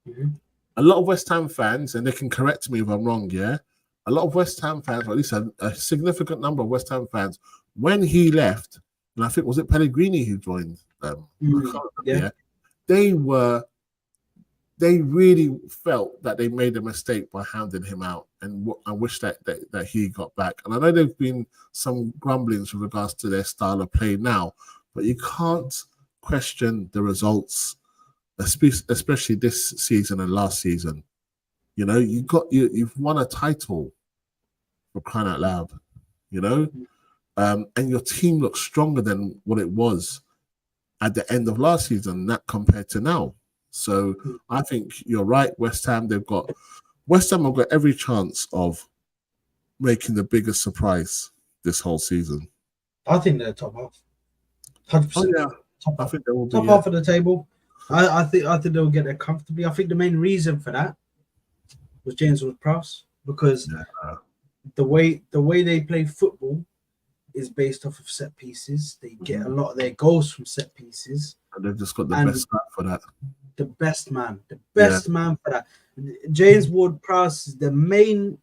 Mm-hmm. A lot of West Ham fans, and they can correct me if I'm wrong, yeah? A lot of West Ham fans, or at least a significant number of West Ham fans, when he left, and I think, was it Pellegrini who joined them? Yeah. They really felt that they made a mistake by handing him out, and I wish that he got back. And I know there've been some grumblings with regards to their style of play now, but you can't question the results, especially this season and last season. You know, you've won a title, for crying out loud, you know, and your team looks stronger than what it was at the end of last season, that compared to now. So I think you're right. West Ham have got every chance of making the biggest surprise this whole season. I think they're top half. 100%. Oh, yeah. Top I think they will be top half of the table. I think they'll get there comfortably. I think the main reason for that was James Ward-Prowse, because the way they play football is based off of set pieces. They get a lot of their goals from set pieces. And they've just got the best man for that. The best man for that. James Ward-Prowse, the main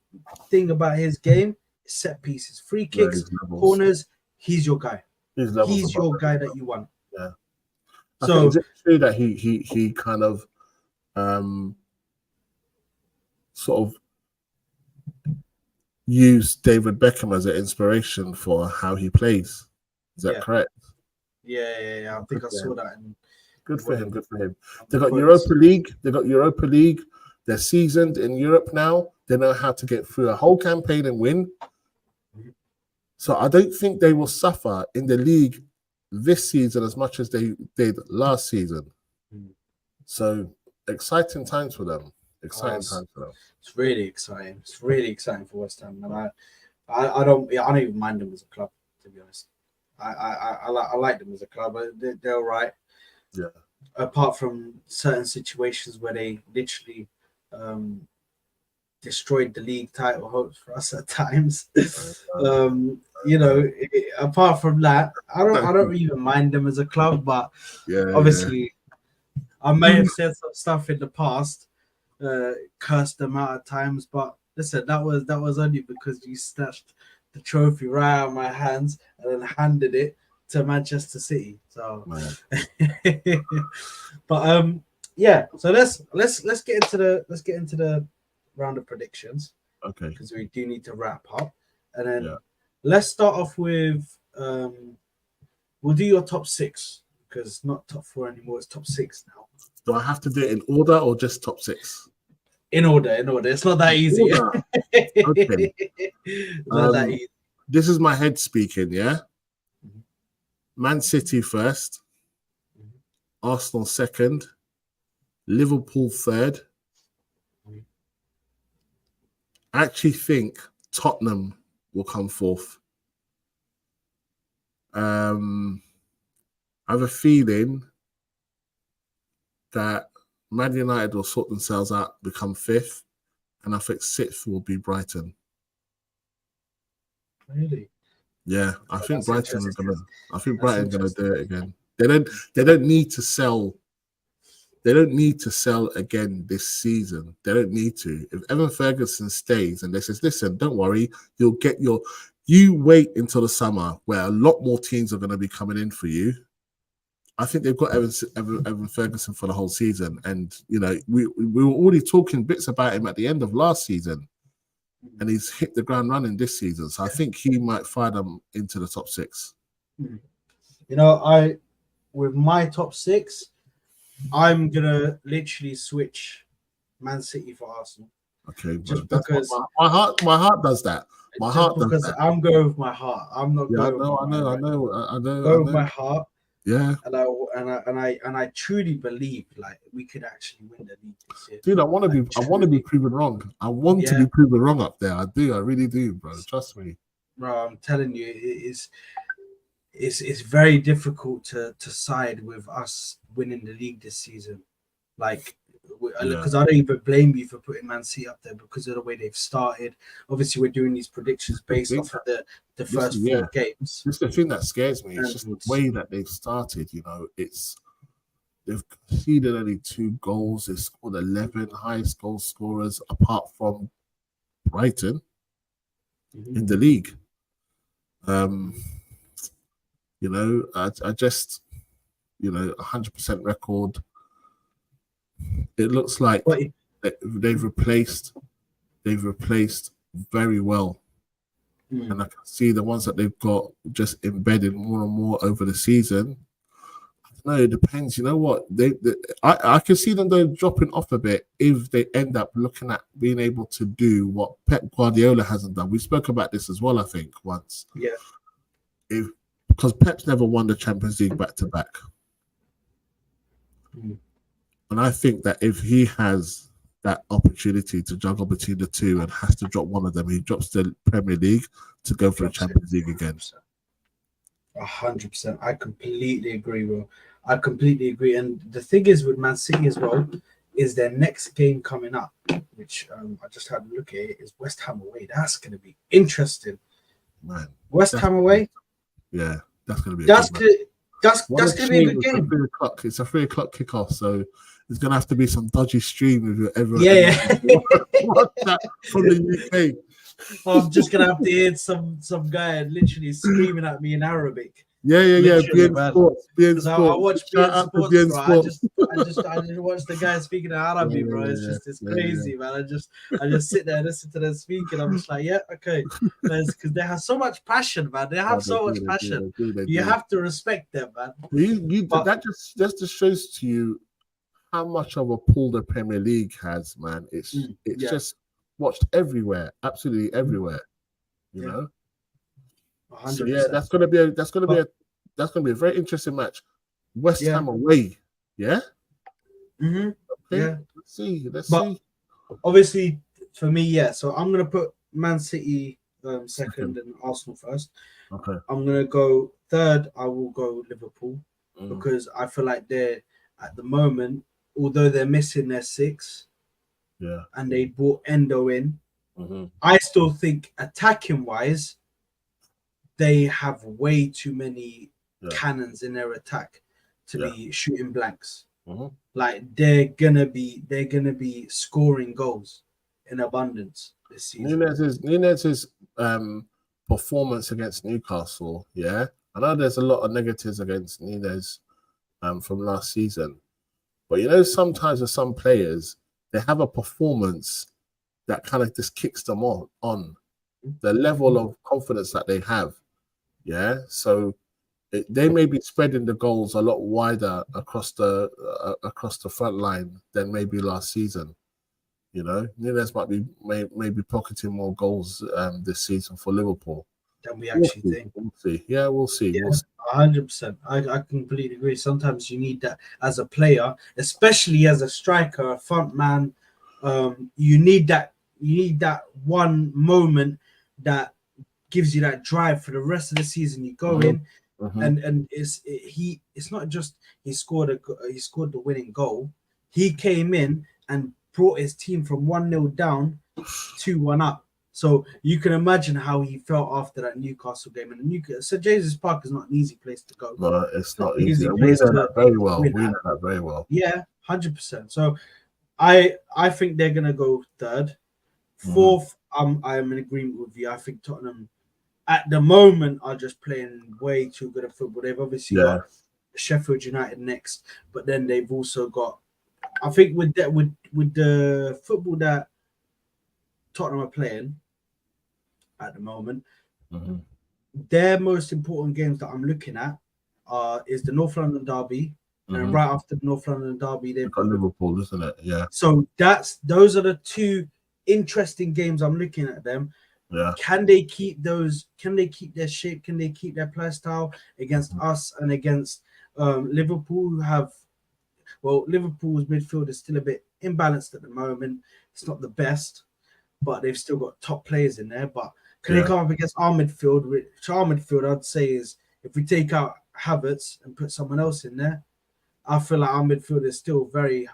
thing about his game is set pieces, free kicks, corners. He's your guy. He's your guy that you want. Yeah. So is it true that he kind of sort of used David Beckham as an inspiration for how he plays? Is that correct? Yeah. I think I saw that. Good for him. Good for him. The They got quotes. Europa League. They got Europa League. They're seasoned in Europe now. They know how to get through a whole campaign and win. So I don't think they will suffer in the league this season as much as they did last season. So exciting times for them. Exciting times for them. It's really exciting. It's really exciting for West Ham, and I don't even mind them as a club, to be honest. I like them as a club. They're all right. Yeah. Apart from certain situations where they literally destroyed the league title hopes for us at times. Apart from that, I don't even mind them as a club, but obviously I may have said some stuff in the past, cursed them out at times, but listen, that was only because you snatched the trophy right out of my hands and then handed it to Manchester City. So but yeah, so let's get into the round of predictions. Okay. Because we do need to wrap up. And then let's start off with we'll do your top 6, because not top 4 anymore, it's top 6 now. Do I have to do it in order or just top 6? In order. It's not that easy. Okay. Not that easy. This is my head speaking, yeah? Man City first, Arsenal second, Liverpool third. I actually think Tottenham will come fourth. I have a feeling that Man United will sort themselves out, become fifth, and I think sixth will be Brighton. Really? Yeah, I think Brighton are gonna. I think Brighton gonna do it again. They don't need to sell. They don't need to sell again this season. They don't need to. If Evan Ferguson stays and they says, listen, don't worry, you'll get your. You wait until the summer where a lot more teams are going to be coming in for you. I think they've got Evan Ferguson for the whole season. And, you know, we were already talking bits about him at the end of last season. And he's hit the ground running this season. So I think he might fire them into the top 6. You know, with my top 6, I'm going to literally switch Man City for Arsenal. Okay, just because my heart does that. My heart does that. I'm going with my heart. I'm not going I know. Go with my heart. Yeah. And I truly believe like we could actually win the league this year. Dude, I want to be proven wrong. I want to be proven wrong up there. I do. I really do, bro. Trust me. Bro, I'm telling you, it's very difficult to side with us winning the league this season. Like, because I don't even blame you for putting Man City up there because of the way they've started. Obviously, we're doing these predictions based off of the first 4 games. This is the thing that scares me. It's just the way that they've started. You know, they've conceded only 2 goals. They've scored 11 highest goal scorers apart from Brighton in the league. You know, I just, 100% record. It looks like they've replaced very well. And I can see the ones that they've got just embedded more and more over the season. I don't know, it depends. You know what? I can see them though dropping off a bit if they end up looking at being able to do what Pep Guardiola hasn't done. We spoke about this as well, I think, once. Yeah. Because Pep's never won the Champions League back to back. And I think that if he has that opportunity to juggle between the two and has to drop one of them, he drops the Premier League to go for the Champions League again. 100%. I completely agree, bro. I completely agree. And the thing is with Man City as well, is their next game coming up, which I just had a look at it, is West Ham away. That's going to be interesting. Man, West Ham away? Yeah, that's going to be that's going to be a good game. It's a 3 o'clock kickoff, so there's going to have to be some dodgy stream if you're ever watch that from the UK. I'm just gonna have to hear some guy literally screaming at me in Arabic. Yeah. Literally, BN man. Sports, BN Because I Sports. watch Shout BN out to Sports, BN bro. Sports. I just watch the guy speaking in Arabic, bro. It's just it's Yeah. crazy, man. I just sit there and listen to them speak, and I'm just like, yeah, okay. Because they have so much passion, man. They No, have they so much do, passion. they You do. have to respect them, man. But That just shows to you how much of a pull the Premier League has, man. It's yeah, just watched everywhere, absolutely everywhere. You yeah, know. So yeah, 100%. that's gonna be a very interesting match. West Yeah. Ham away, yeah. Mm-hmm. Okay, Yeah. let's But see. obviously, for me, yeah. So I'm gonna put Man City second Second, and Arsenal first. okay. I'm gonna go third. I will go Liverpool Mm, because I feel like they're at the moment, although they're missing their six yeah. and they brought Endo in, Mm-hmm. I still think attacking wise, they have way too many Yeah. cannons in their attack to Yeah. be shooting blanks. Mm-hmm. Like they're gonna be scoring goals in abundance this season. Nunez's performance against Newcastle, yeah. I know there's a lot of negatives against Nunez from last season, but you know sometimes with some players they have a performance that kind of just kicks them on the level of confidence that they have, yeah. So they may be spreading the goals a lot wider across the front line than maybe last season. You know, Nunez might be maybe pocketing more goals this season for Liverpool. Than we actually think. We'll see. Yeah, we'll see. Yeah, We'll see. 100%. I completely agree. Sometimes you need that as a player, especially as a striker, a front man. You need that. You need that one moment that gives you that drive for the rest of the season. You go Mhm, in, mhm. and it's not just he scored the winning goal. He came in and brought his team from 1-0 down 2-1 up. So you can imagine how he felt after that Newcastle game. And St James's Park is not an easy place to go. No, it's It's not not an easy. easy We place know to that very well. win We at. know that very well. Yeah, 100%. So I think they're gonna go third. Mhm. Fourth, I'm in agreement with you. I think Tottenham at the moment are just playing way too good at football. They've obviously Yeah, got Sheffield United next, but then they've also got. I think with that, with the football that Tottenham are playing at the moment, mhm. their most important games that I'm looking at is the North London Derby, and then Mhm. right after the North London Derby, We've they've got got Liverpool. Liverpool, isn't it? Yeah, So those are the two interesting games I'm looking at them. yeah. Can they keep those? Can they keep their shape? Can they keep their play style against us and against Liverpool, who have Liverpool's midfield is still a bit imbalanced at the moment. It's not the best, but they've still got top players in there. But can they Yeah. come up against our midfield? Which our midfield, I'd say, is if we take out Havertz and put someone else in there, I feel like our midfield is still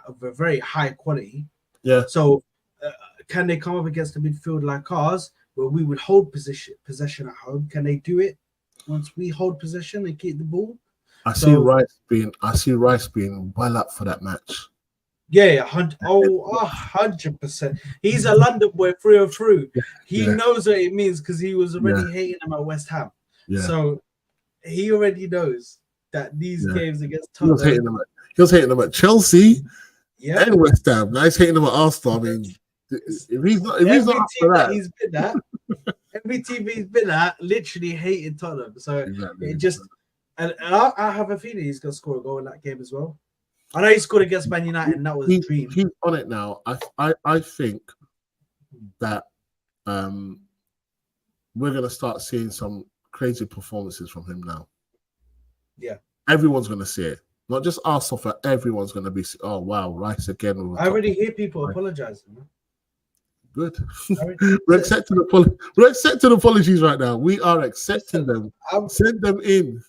of a very high quality. Yeah. So, can they come up against a midfield like ours, where we would hold possession at home? Can they do it once we hold possession and keep the ball? I see So Rice being well up for that match. yeah, 100%. He's a London boy through and through. He Yeah, knows what it means because he was yeah, already hating him at West Ham. yeah, So he already knows that these yeah. games against He was hating Tottenham, them at Chelsea yep. and West Ham. Now he's hating them at Arsenal. I mean, if he's not Every up team for that that, he's been at, every team he's been at, literally hated Tottenham. So exactly. it just, and I have a feeling he's gonna score a goal in that game as well. I know he scored against Man United, and that was a dream. He's on it now. I think that we're gonna start seeing some crazy performances from him now. Yeah, Everyone's gonna see it. Not just Arsenal, but everyone's gonna be. Oh wow, Rice again with a I top. already hear people apologizing. Good. Already, we're accepting apologies right now. We are accepting them. I'm, Send them in.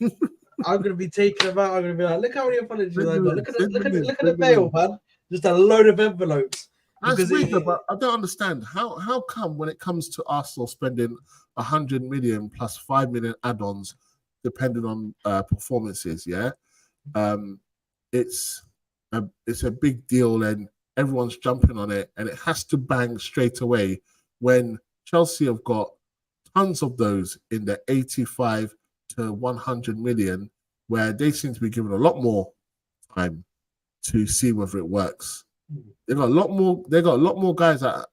I'm gonna be taking them out. I'm gonna be like, look how many apologies I got. Look at Send them in. look at the mail, man. Just a load of envelopes. That's Because weird, but I don't understand how come when it comes to Arsenal spending 100 million plus 5 million add-ons, depending on performances, yeah, it's a big deal and everyone's jumping on it and it has to bang straight away when Chelsea have got tons of those in the 85 to 100 million, where they seem to be given a lot more time to see whether it works. They got a lot more. They got a lot more guys that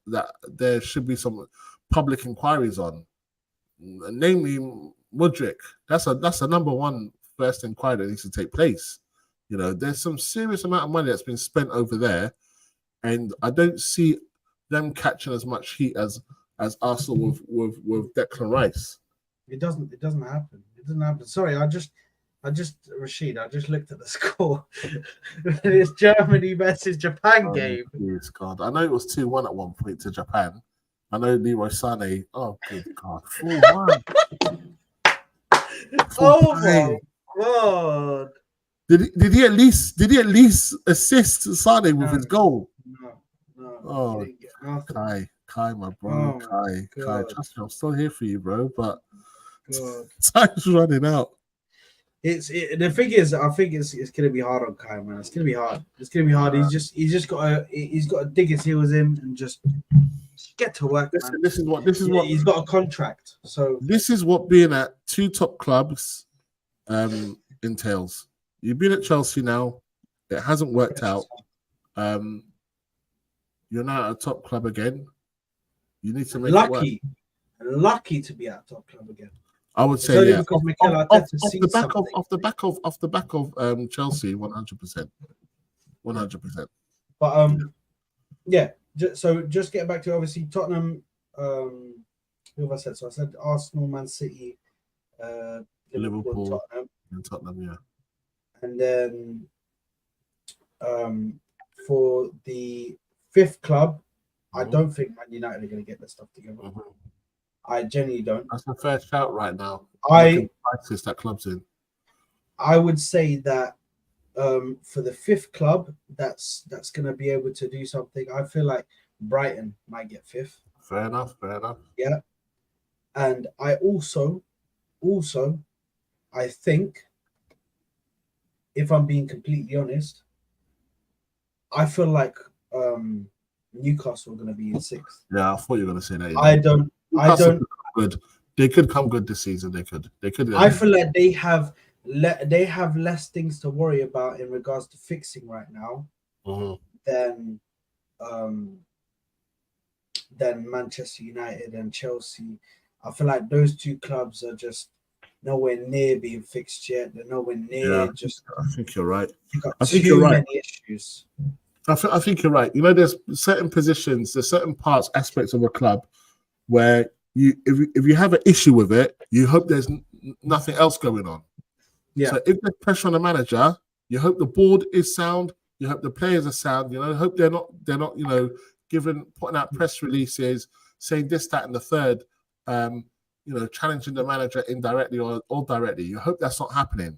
there should be some public inquiries on. Namely, Mudryk. That's a number one first inquiry that needs to take place. You know, there's some serious amount of money that's been spent over there, and I don't see them catching as much heat as Arsenal with Declan Rice. It doesn't happen. It doesn't happen. Sorry, Rashid, I just looked at the score. It's Germany versus Japan game. Yes, God. I know it was 2-1 at one point to Japan. I know Leroy Sané. Oh, good God. 4-1. Oh my God. Did he at least assist Sané with his goal? No. Oh, Kai, my bro. Kai. Trust me, I'm still here for you, bro. But time's running out. The thing is, I think it's gonna be hard on Kai, man. It's gonna be hard. He's just got to dig his heels in and just get to work. This is what he's got a contract. So this is what being at two top clubs entails. You've been at Chelsea now. It hasn't worked out. You're now at a top club again. You need to make it work. Lucky to be at a top club again. I would say, yeah. Off the back of Chelsea, 100%. 100%. But yeah. So just getting back to obviously Tottenham. Who have I said? So I said Arsenal, Man City, Liverpool, Tottenham, yeah. And then for the fifth club, I don't think Man United are going to get their stuff together. I genuinely don't. That's a fair shout right now. Crisis that club's in. I would say that for the fifth club, that's going to be able to do something. I feel like Brighton might get fifth. Fair enough. Yeah, and I also, I think, if I'm being completely honest, I feel like Newcastle are going to be in sixth. Yeah, I thought you were going to say that. I don't. Good. They could come good this season. They could. I feel like they have less things to worry about in regards to fixing right now than Manchester United and Chelsea. I feel like those two clubs are just nowhere near being fixed yet. They're nowhere near. I think you're right. I think you're right. Many issues. I think you're right. You know, there's certain positions, there's certain parts, aspects of a club where if you have an issue with it, you hope there's nothing else going on. Yeah. So if there's pressure on the manager, you hope the board is sound. You hope the players are sound. You know, hope they're not putting out press releases saying this, that, and the third. Challenging the manager indirectly or directly. You hope that's not happening.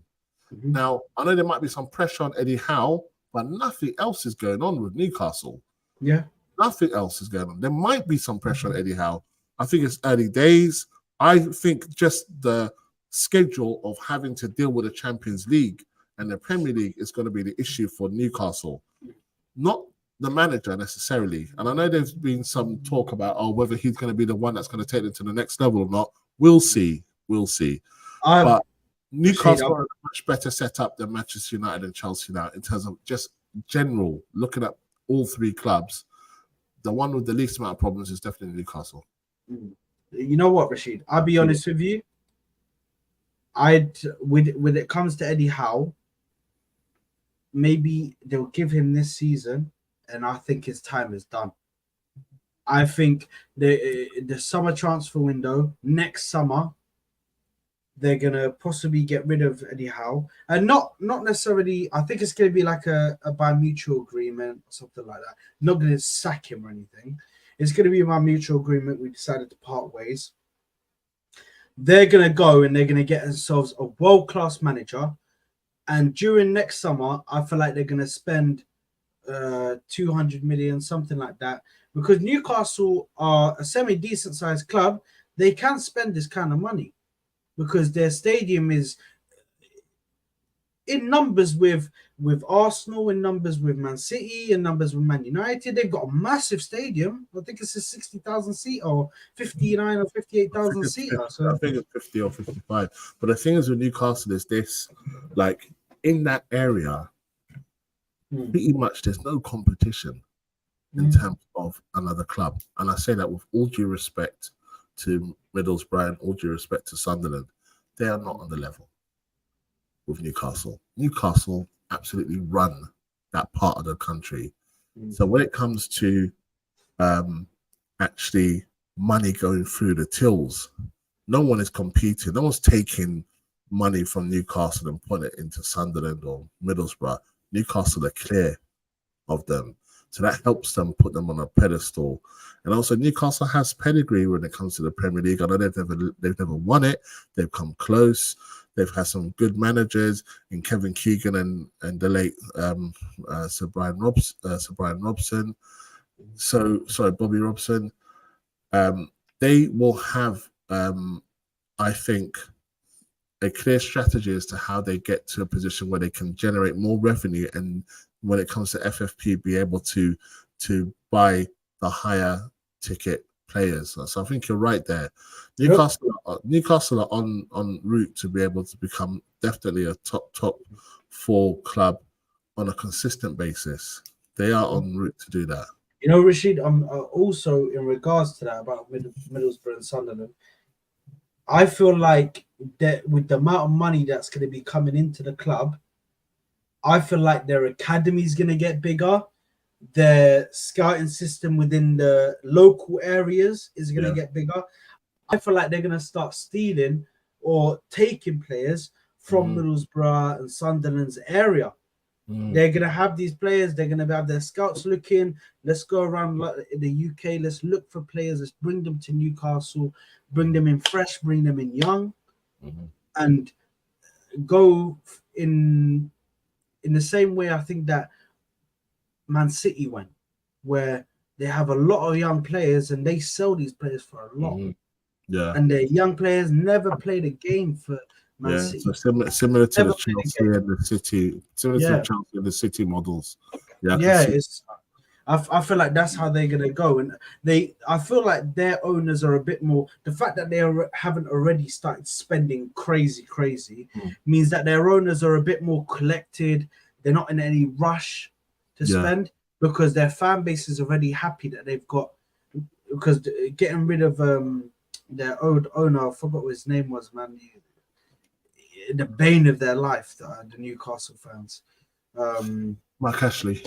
Now, I know there might be some pressure on Eddie Howe, but nothing else is going on with Newcastle. Yeah. Nothing else is going on. There might be some pressure on Eddie Howe. I think it's early days. I think just the schedule of having to deal with the Champions League and the Premier League is going to be the issue for Newcastle. Not the manager necessarily. And I know there's been some talk about whether he's going to be the one that's going to take them to the next level or not. We'll see. But Newcastle are a much better setup than Manchester United and Chelsea now in terms of just general, looking at all three clubs. The one with the least amount of problems is definitely Newcastle. You know what, Rashid? I'll be honest with you. When it comes to Eddie Howe, maybe they'll give him this season, and I think his time is done. I think the summer transfer window next summer, they're gonna possibly get rid of Eddie Howe, and not necessarily. I think it's gonna be like a by mutual agreement or something like that. Not gonna sack him or anything. It's gonna be by mutual agreement. We decided to part ways. They're gonna go and they're gonna get themselves a world-class manager, and during next summer, I feel like they're gonna spend 200 million, something like that, because Newcastle are a semi-decent sized club. They can't spend this kind of money because their stadium is in numbers with Arsenal, in numbers with Man City, in numbers with Man United. They've got a massive stadium. I think it's a 60,000 seat or 59 or 58,000 seater. I think it's 50 or 55. But the thing is with Newcastle is this, like in that area, pretty much there's no competition in terms of another club. And I say that with all due respect to Middlesbrough and all due respect to Sunderland. They are not on the level with Newcastle. Newcastle absolutely run that part of the country. So when it comes to actually money going through the tills, no one is competing. No one's taking money from Newcastle and putting it into Sunderland or Middlesbrough. Newcastle are clear of them. So that helps them put them on a pedestal. And also Newcastle has pedigree when it comes to the Premier League. I know they've never won it. They've come close. They've had some good managers in Kevin Keegan and the late Sir Brian Robson. Bobby Robson. They will have, I think, a clear strategy as to how they get to a position where they can generate more revenue, and when it comes to FFP, be able to buy the higher ticket players. So I think you're right there. Newcastle are on route to be able to become definitely a top 4 club on a consistent basis. They are en route to do that. You know, Rashid, also in regards to that about Middlesbrough and Sunderland, I feel like that with the amount of money that's going to be coming into the club, I feel like their academy is going to get bigger. Their scouting system within the local areas is going to get bigger. I feel like they're going to start stealing or taking players from Middlesbrough and Sunderland's area. They're going to have these players. They're going to have their scouts looking. Let's go around in the UK. Let's look for players. Let's bring them to Newcastle. Bring them in fresh. Bring them in young. And go in the same way I think that Man City went, where they have a lot of young players and they sell these players for a lot. And their young players never played a game for Man City. So similar to the Chelsea and the City, similar to the Chelsea and the City models. I feel like that's how they're gonna go, and I feel like their owners are a bit more. The fact that they haven't already started spending crazy means that their owners are a bit more collected. They're not in any rush to spend because their fan base is already happy that they've got. Because getting rid of their old owner, I forgot what his name was, man. The bane of their life, the Newcastle fans. Mike Ashley.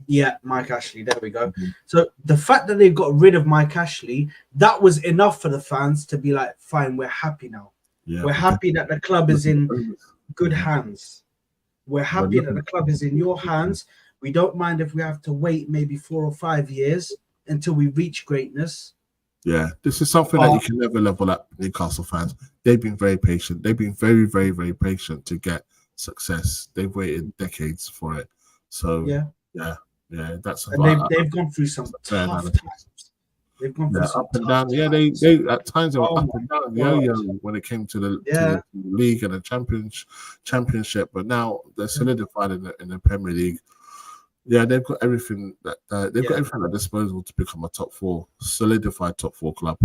Yeah, Mike Ashley. There we go. So the fact that they got rid of Mike Ashley, that was enough for the fans to be like, fine, we're happy now. We're happy that the club is in good hands. We're happy that the club is in your hands. We don't mind if we have to wait maybe 4 or 5 years until we reach greatness. Yeah, this is something that you can never level up, Newcastle fans. They've been very patient. They've been very, very, very patient to get success. They've waited decades for it. So that's they've gone through some tough times. They've gone through some up and tough down. times. They at times they were up and down, yo-yo when it came to the league and the championship. But now they're solidified in the Premier League. Yeah, they've got everything that got everything at disposal to become a solidified top 4 club.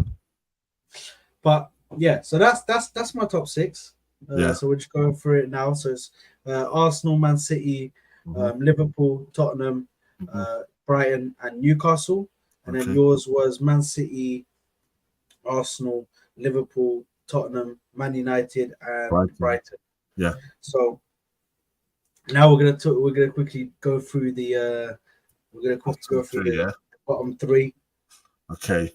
But yeah, so that's my top 6. So we're just going through it now. So it's Arsenal, Man City, Liverpool, Tottenham, Brighton, and Newcastle. And then yours was Man City, Arsenal, Liverpool, Tottenham, Man United, and Brighton. Yeah. So now we're gonna quickly go through the bottom 3. Okay.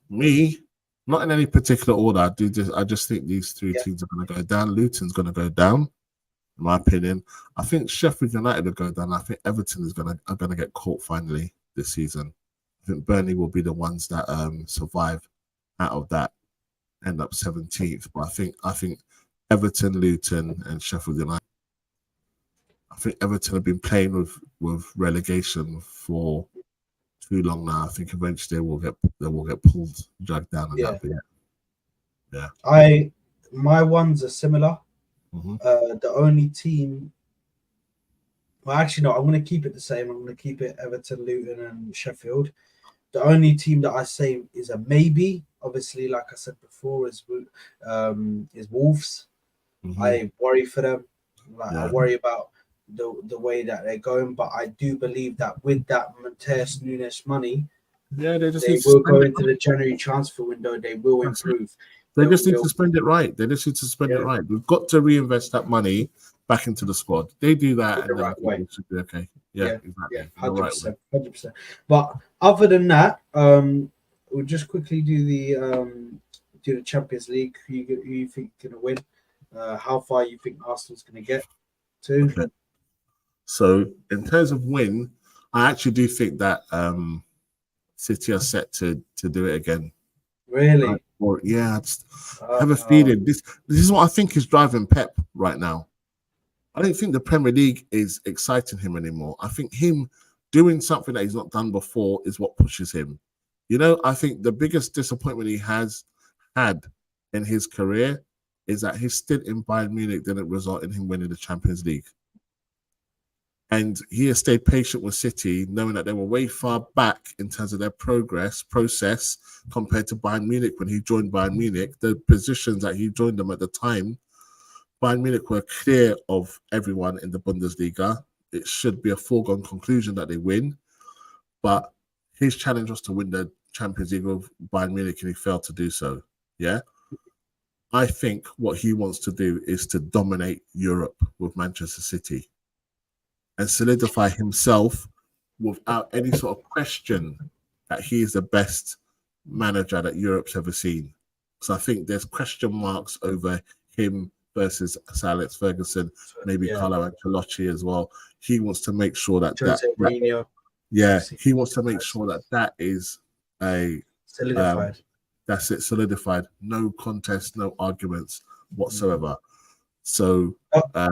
Me, not in any particular order. I just think these 3 teams are going to go down. Luton's going to go down, in my opinion. I think Sheffield United will go down. I think Everton are going to get caught finally this season. I think Burnley will be the ones that survive out of that, end up 17th. But I think Everton, Luton, and Sheffield United. I think Everton have been playing with relegation for too long now. I think eventually they will get dragged down. And my ones are similar. The only team. Well, actually, no. I'm going to keep it the same. I'm going to keep it Everton, Luton, and Sheffield. The only team that I say is a maybe, obviously, like I said before, is Wolves. I worry for them. Like I Yeah. worry about the way that they're going, but I do believe that with that Mateus Nunes money, Yeah, they just need they to will spend go it into right. the January transfer window. They will That's it. improve. They just need to spend it right. They just need to spend it Yeah, right. We've got to reinvest that money back into the squad. They do that, in the and then I right think way. we should be okay. Yeah, Yeah, yeah, exactly. In the hundred right way. percent, 100%. But other than that, we'll just quickly do the Champions League. Who you think is gonna win? How far you think Arsenal's gonna get to? Okay. So in terms of win, I actually do think that City are set to do it again. Really? Or yeah, I just have a Oh, feeling this is what I think is driving Pep right now. I don't think the Premier League is exciting him anymore. I think him doing something that he's not done before is what pushes him. You know, I think the biggest disappointment he has had in his career is that his stint in Bayern Munich didn't result in him winning the Champions League. And he has stayed patient with City, knowing that they were way far back in terms of their process compared to Bayern Munich when he joined Bayern Munich. The positions that he joined them at the time, Bayern Munich were clear of everyone in the Bundesliga. It should be a foregone conclusion that they win. But his challenge was to win the Champions League with Bayern Munich, and he failed to do so. Yeah. I think what he wants to do is to dominate Europe with Manchester City and solidify himself without any sort of question that he is the best manager that Europe's ever seen. So I think there's question marks over him versus Sir Alex Ferguson, maybe yeah. Carlo Ancelotti as well. He wants to make sure that Jose Mourinho, yeah, obviously, he wants to make sure that is a solidified. that's it, solidified. No contest, no arguments whatsoever. So yeah.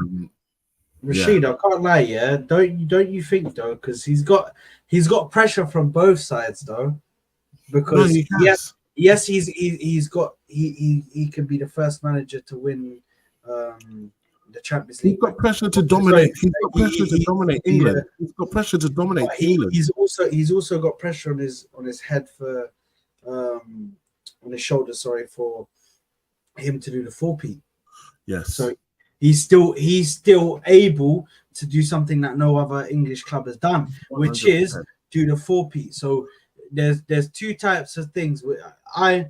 Rashid, I can't lie, yeah. Don't you think though? Because he's got pressure from both sides though. No, Because he has. yes, he can be the first manager to win the Champions He's League. got pressure to Sorry, dominate. He's got pressure to dominate he, England. He's got pressure to dominate but England. he's also got pressure on his head for on his shoulder. Sorry, for him to do the 4P. Yes. So he's still able to do something that no other English club has done, which 100%. is do the 4P. So there's two types of things. I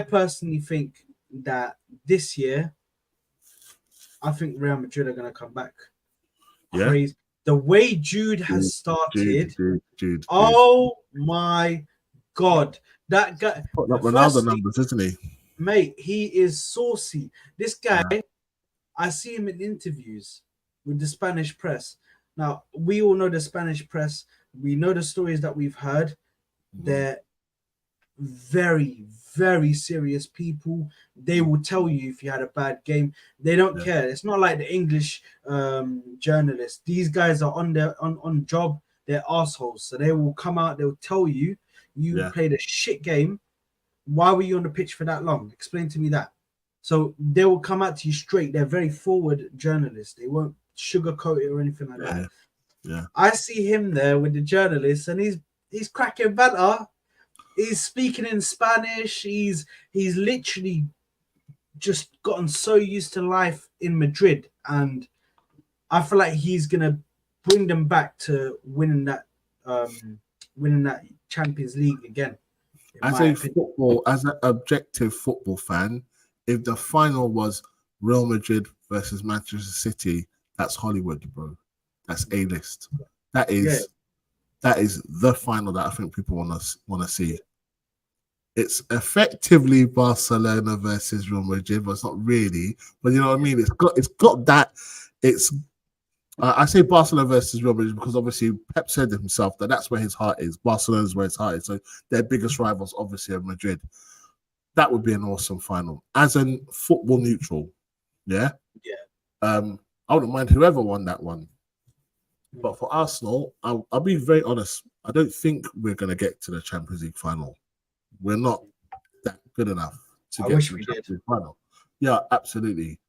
personally think that this year, I think Real Madrid are going to come back. Yeah. Crazy. The way Jude has started. Jude. Oh my God. That guy. Putting up Ronaldo numbers, isn't he? Mate, he is saucy. This guy, Yeah. I see him in interviews with the Spanish press. Now, we all know the Spanish press. We know the stories that we've heard. They're very, very serious people. They will tell you if you had a bad game. They don't care. It's not like the English journalists. These guys are on job. They're assholes. So they will come out. They'll tell you played a shit game. Why were you on the pitch for that long? Explain to me that. So they will come at you straight. They're very forward journalists. They won't sugarcoat it or anything like that. Yeah. I see him there with the journalists, and he's cracking banter. He's speaking in Spanish. He's literally just gotten so used to life in Madrid, and I feel like he's gonna bring them back to winning that Champions League again. As an objective football fan, if the final was Real Madrid versus Manchester City, that's Hollywood, bro. That's A-list. That is the final that I think people want to see. It's effectively Barcelona versus Real Madrid, but it's not really. But you know what I mean? It's got that. It's I say Barcelona versus Real Madrid because obviously Pep said himself that that's where his heart is. Barcelona is where his heart is. So their biggest rivals obviously are Madrid. That would be an awesome final. As a football neutral, yeah. I wouldn't mind whoever won that one. But for Arsenal, I'll be very honest. I don't think we're going to get to the Champions League final. We're not that good enough to get to the Champions League final. Yeah, absolutely.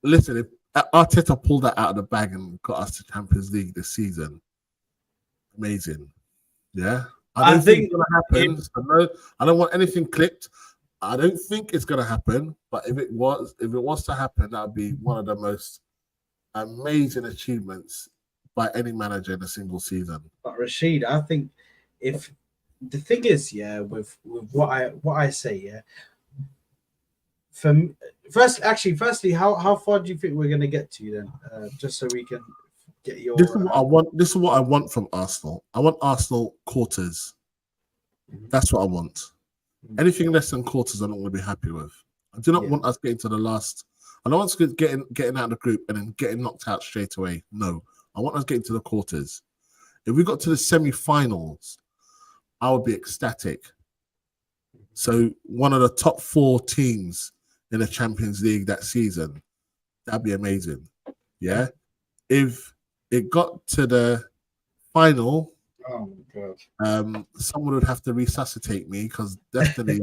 listen, if Arteta pulled that out of the bag and got us to Champions League this season, amazing. Yeah. I I don't think think it's gonna happen. So no, I don't want anything clipped. I don't think it's gonna happen, but if it was to happen, that would be one of the most amazing achievements by any manager in a single season. But Rashid, I think if the thing is, yeah, with what I say, yeah, from firstly, how far do you think we're gonna get to then? Just so we can get This is your what I want. This is what I want from Arsenal. I want Arsenal quarters. That's what I want. Anything less than quarters, I'm not going to be happy with. I do not want us getting to the last. I don't want us getting out of the group and then getting knocked out straight away. No, I want us getting to the quarters. If we got to the semi-finals, I would be ecstatic. So one of the top 4 teams in the Champions League that season, that'd be amazing. Yeah. If it got to the final, oh my god, someone would have to resuscitate me because definitely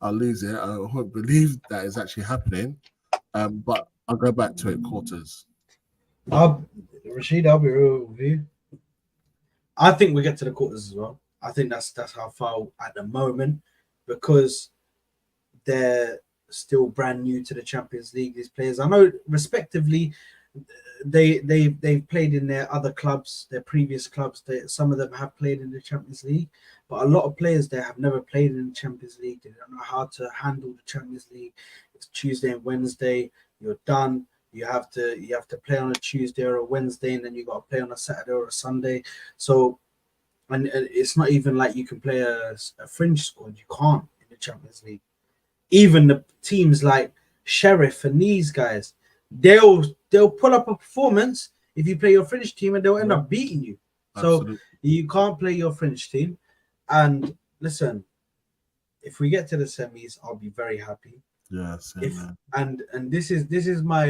I'll lose it. I won't believe that is actually happening. But I'll go back to it quarters. Rashid, I'll be real with you. I think we get to the quarters as well. I think that's how far at the moment, because they're still brand new to the Champions League. These players, I know, respectively, they've played in their other clubs, their previous clubs. Some of them have played in the Champions League, but a lot of players there have never played in the Champions League. They don't know how to handle the Champions League. It's Tuesday and Wednesday. You're done. You have to play on a Tuesday or a Wednesday, and then you got to play on a Saturday or a Sunday. So, and it's not even like you can play a fringe squad. You can't in the Champions League. Even the teams like Sheriff and these guys, they'll pull up a performance if you play your French team, and they'll end up beating you. Absolutely. So you can't play your French team. And listen, if we get to the semis, I'll be very happy. Yeah, and this is my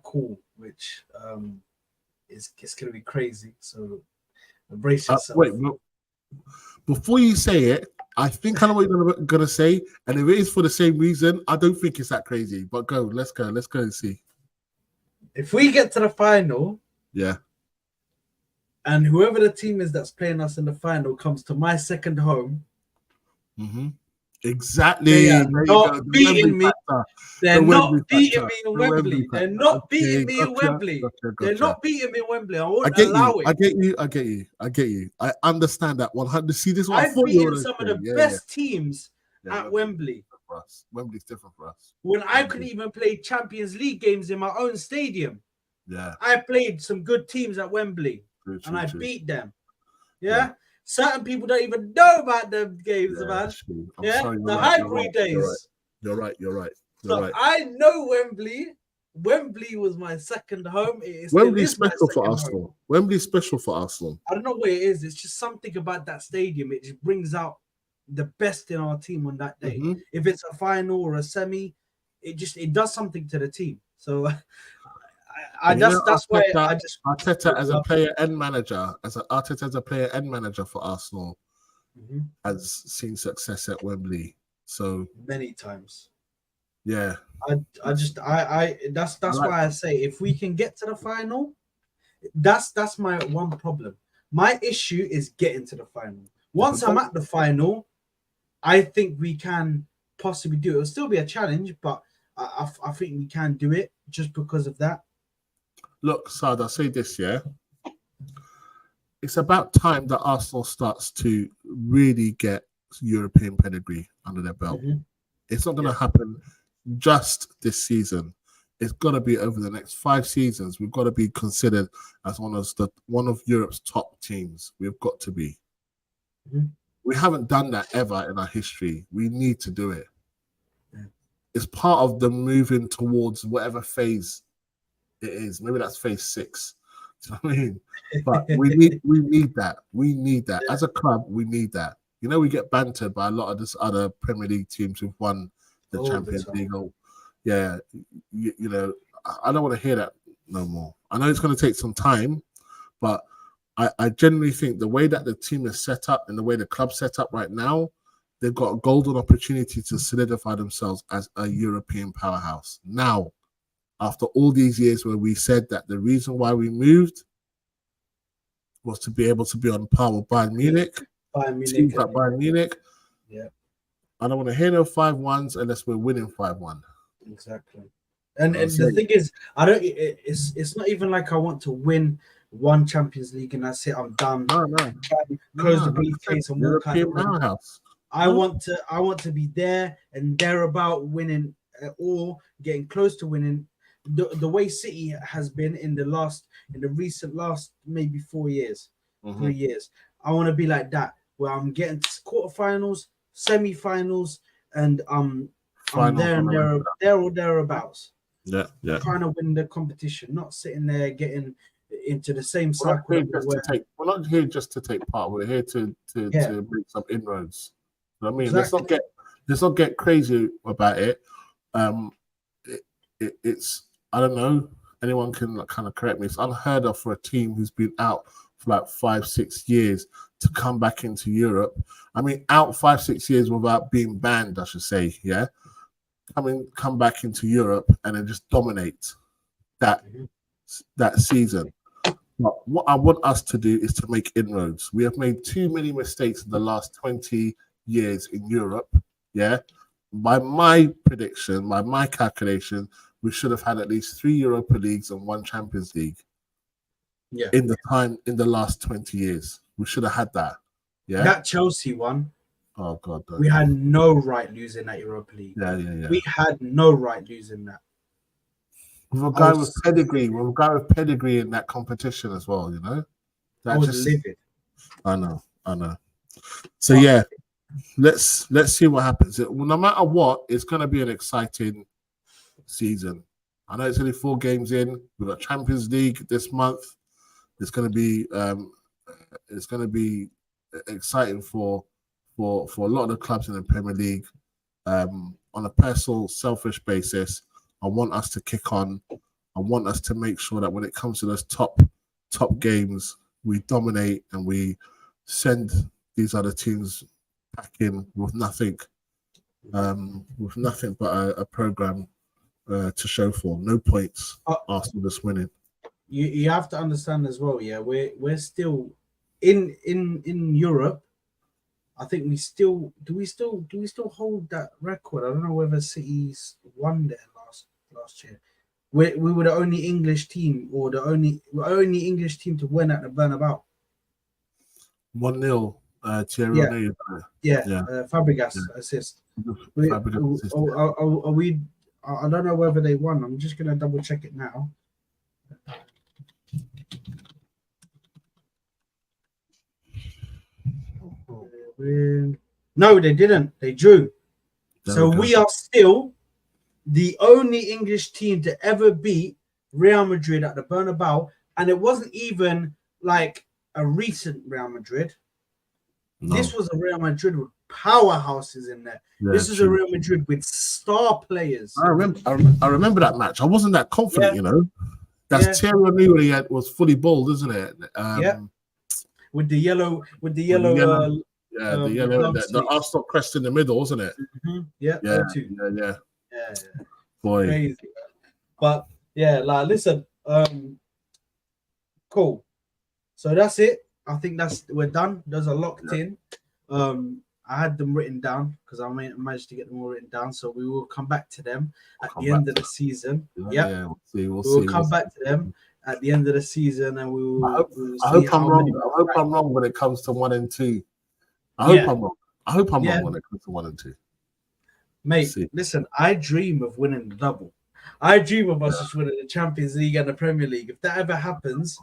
call, which it's gonna be crazy. So embrace yourself. Wait, before you say it, I think I know what you're gonna say, and if it is for the same reason, I don't think it's that crazy. But let's go and see. If we get to the final, yeah, and whoever the team is that's playing us in the final comes to my second home, exactly. They are not beating me. They're not beating me in Wembley. They're not beating me in Wembley. They're not beating me in Wembley. I won't allow it. I get you. I understand that 100. See, this is what I've beaten some of the best teams at Wembley. Wembley's different for us. When I couldn't even play Champions League games in my own stadium. Yeah. I played some good teams at Wembley, and I beat them. Yeah. Certain people don't even know about them games, man. The Highbury days. You're right. I know Wembley. Wembley was my second home. Wembley's special for Arsenal. Wembley's special for Arsenal. I don't know what it is. It's just something about that stadium. It just brings out the best in our team on that day. If it's a final or a semi, it does something to the team. So that's why I just Arteta as a player and manager, for Arsenal, has seen success at Wembley. So many times. Yeah. That's why I say if we can get to the final, that's my one problem. My issue is getting to the final. Once I'm at the final, I think we can possibly do it. It'll still be a challenge, but I think we can do it just because of that. Look, Sad, I'll say this, yeah. It's about time that Arsenal starts to really get European pedigree under their belt. It's not going to happen just this season. It's got to be over the next 5 seasons. We've got to be considered as one of Europe's top teams. We've got to be. We haven't done that ever in our history. We need to do it. It's part of the moving towards whatever phase it is. Maybe that's phase 6. Do you know what I mean? But we need that. We need that. As a club, we need that. You know, we get bantered by a lot of this other Premier League teams who've won the Champions League. Yeah, you know, I don't want to hear that no more. I know it's going to take some time, but I genuinely think the way that the team is set up and the way the club's set up right now, they've got a golden opportunity to solidify themselves as a European powerhouse. Now, after all these years where we said that the reason why we moved was to be able to be on par with Bayern Munich, teams like Bayern Munich. Yeah. I don't want to hear no 5-1s unless we're winning 5-1. Exactly. And the thing is, I don't. It's not even like I want to win one Champions League and that's it. I'm done. No. Close the briefcase and walk out. European powerhouse. I want to be there and thereabout, winning or getting close to winning. The way City has been in the recent last maybe 4 years, 3 years. I want to be like that, where I'm getting to quarterfinals, semi-finals, and I'm there and there or thereabouts. Yeah. Trying to win the competition, not sitting there getting into the same cycle. We're not here just to take part. We're here to make some inroads. You know what I mean? Exactly. Let's not get crazy about it. It's I don't know. Anyone can kind of correct me. It's unheard of for a team who's been out for like 5-6 years to come back into Europe. I mean, out 5-6 years without being banned, I should say. Yeah, come back into Europe and then just dominate that season. But what I want us to do is to make inroads. We have made too many mistakes in the last 20 years in Europe. Yeah, by my prediction, by my calculation, we should have had at least 3 Europa Leagues and 1 Champions League. Yeah. In the last 20 years, we should have had that. Yeah. That Chelsea one. Oh God. We had no right losing that Europa League. Yeah. We had no right losing that. With a guy with pedigree in that competition as well, you know. I was livid. I know. So yeah, let's see what happens. No matter what, it's going to be an exciting season. I know it's only 4 games in. We've got Champions League this month. It's going to be exciting for a lot of the clubs in the Premier League. On a personal, selfish basis, I want us to kick on. I want us to make sure that when it comes to those top games, we dominate and we send these other teams back in with nothing but a program to show for. No points. Arsenal just winning. You have to understand as well. Yeah, we're still in Europe. I think we still hold that record. I don't know whether City's won there last year. We were the only English team, or the only English team to win at the Bernabeu. 1-0. Thierry Henry. Fabregas assist. Are we? I don't know whether they won. I'm just gonna double check it now. No, they didn't. They drew. So we are still the only English team to ever beat Real Madrid at the Bernabeu, and it wasn't even like a recent Real Madrid. No. This was a Real Madrid with powerhouses in there. Yeah, this is a Real Madrid with star players. I remember that match. I wasn't that confident, you know. That's Thierry Henry was fully bald, isn't it? With the yellow. The Arsenal crest in the middle, wasn't it? Mm-hmm. Yeah. Boy. Crazy. But listen, cool. So that's it. I think we're done. Those are locked in. I had them written down because I managed to get them all written down. So we will come back to them at the end of the season. Yeah, we'll see. We'll come back to them at the end of the season, and we will. I hope I'm wrong. I hope I'm wrong when it comes to 1 and 2. I hope I'm wrong. I hope I'm wrong when it comes to 1 and 2. Mate, listen, I dream of winning the double. I dream of us just winning the Champions League and the Premier League. If that ever happens,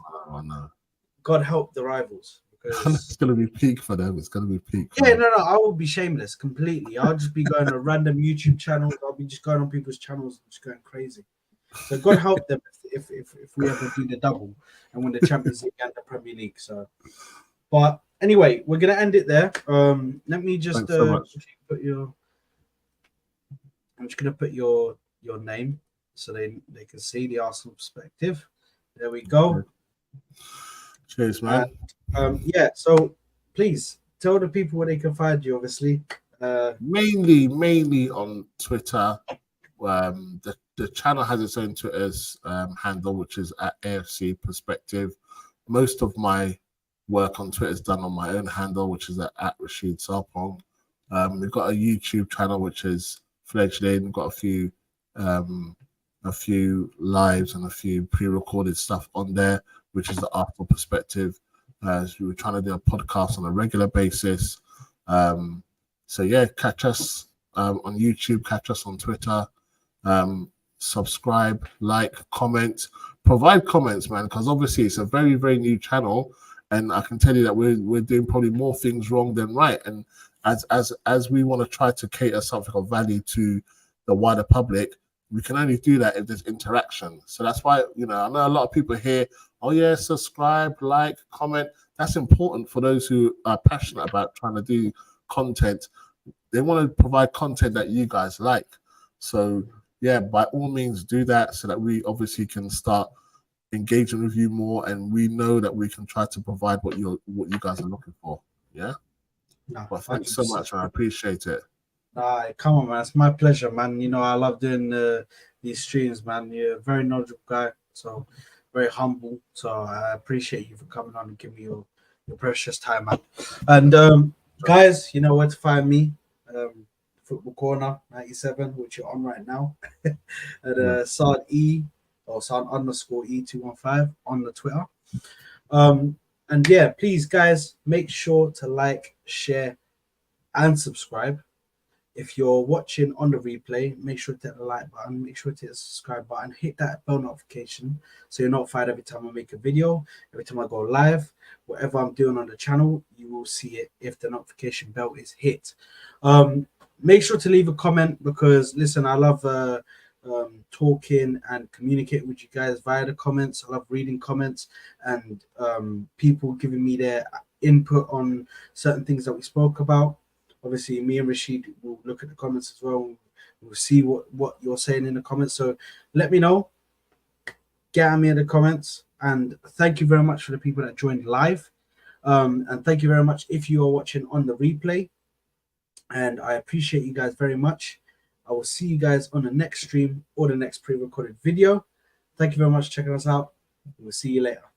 God help the rivals. It's going to be peak for them. It's going to be peak. Yeah, no, I will be shameless completely. I'll just be going to random YouTube channels. I'll be just going on people's channels and just going crazy. So God help them if we ever do the double and win the Champions League and the Premier League. So, but anyway, we're going to end it there. Let me just put your. I'm just going to put your name so they can see the Arsenal perspective. There we go. Cheers, man. So please tell the people where they can find you, obviously. Mainly on Twitter. The channel has its own Twitter's handle, which is at AFC Perspective. Most of my work on Twitter is done on my own handle, which is at Rashid Sarpong. We've got a YouTube channel which is fledgling. We've got a few lives and a few pre-recorded stuff on there, which is the Arsenal Perspective. So we're trying to do a podcast on a regular basis. So yeah, catch us on YouTube, catch us on Twitter. Subscribe, like, comment, provide comments, man, because obviously it's a very, very new channel, and I can tell you that we're doing probably more things wrong than right. And as we want to try to cater something of value to the wider public, we can only do that if there's interaction. So that's why, I know a lot of people here, oh yeah, subscribe, like, comment. That's important for those who are passionate about trying to do content. They want to provide content that you guys like. So yeah, by all means do that so that we obviously can start engaging with you more, and we know that we can try to provide what you guys are looking for. Yeah. No, Well, thanks so 100%. much, man. I appreciate it. Come on, man. It's my pleasure, man. I love doing these streams, man. You're a very knowledgeable guy, so very humble. So I appreciate you for coming on and giving me your precious time, man. And guys, you know where to find me. Football Corner 97, which you're on right now. At Sard E or Sard _ E215 on the Twitter. And yeah, please, guys, make sure to like, share, and subscribe. If you're watching on the replay, make sure to hit the like button, make sure to hit the subscribe button, hit that bell notification so you're notified every time I make a video, every time I go live, whatever I'm doing on the channel, you will see it if the notification bell is hit. Make sure to leave a comment because, listen, I love talking and communicating with you guys via the comments. I love reading comments and people giving me their input on certain things that we spoke about. Obviously, me and Rashid will look at the comments as well. We'll see what you're saying in the comments. So let me know. Get at me in the comments. And thank you very much for the people that joined live. And thank you very much if you are watching on the replay. And I appreciate you guys very much. I will see you guys on the next stream or the next pre-recorded video. Thank you very much for checking us out. We'll see you later.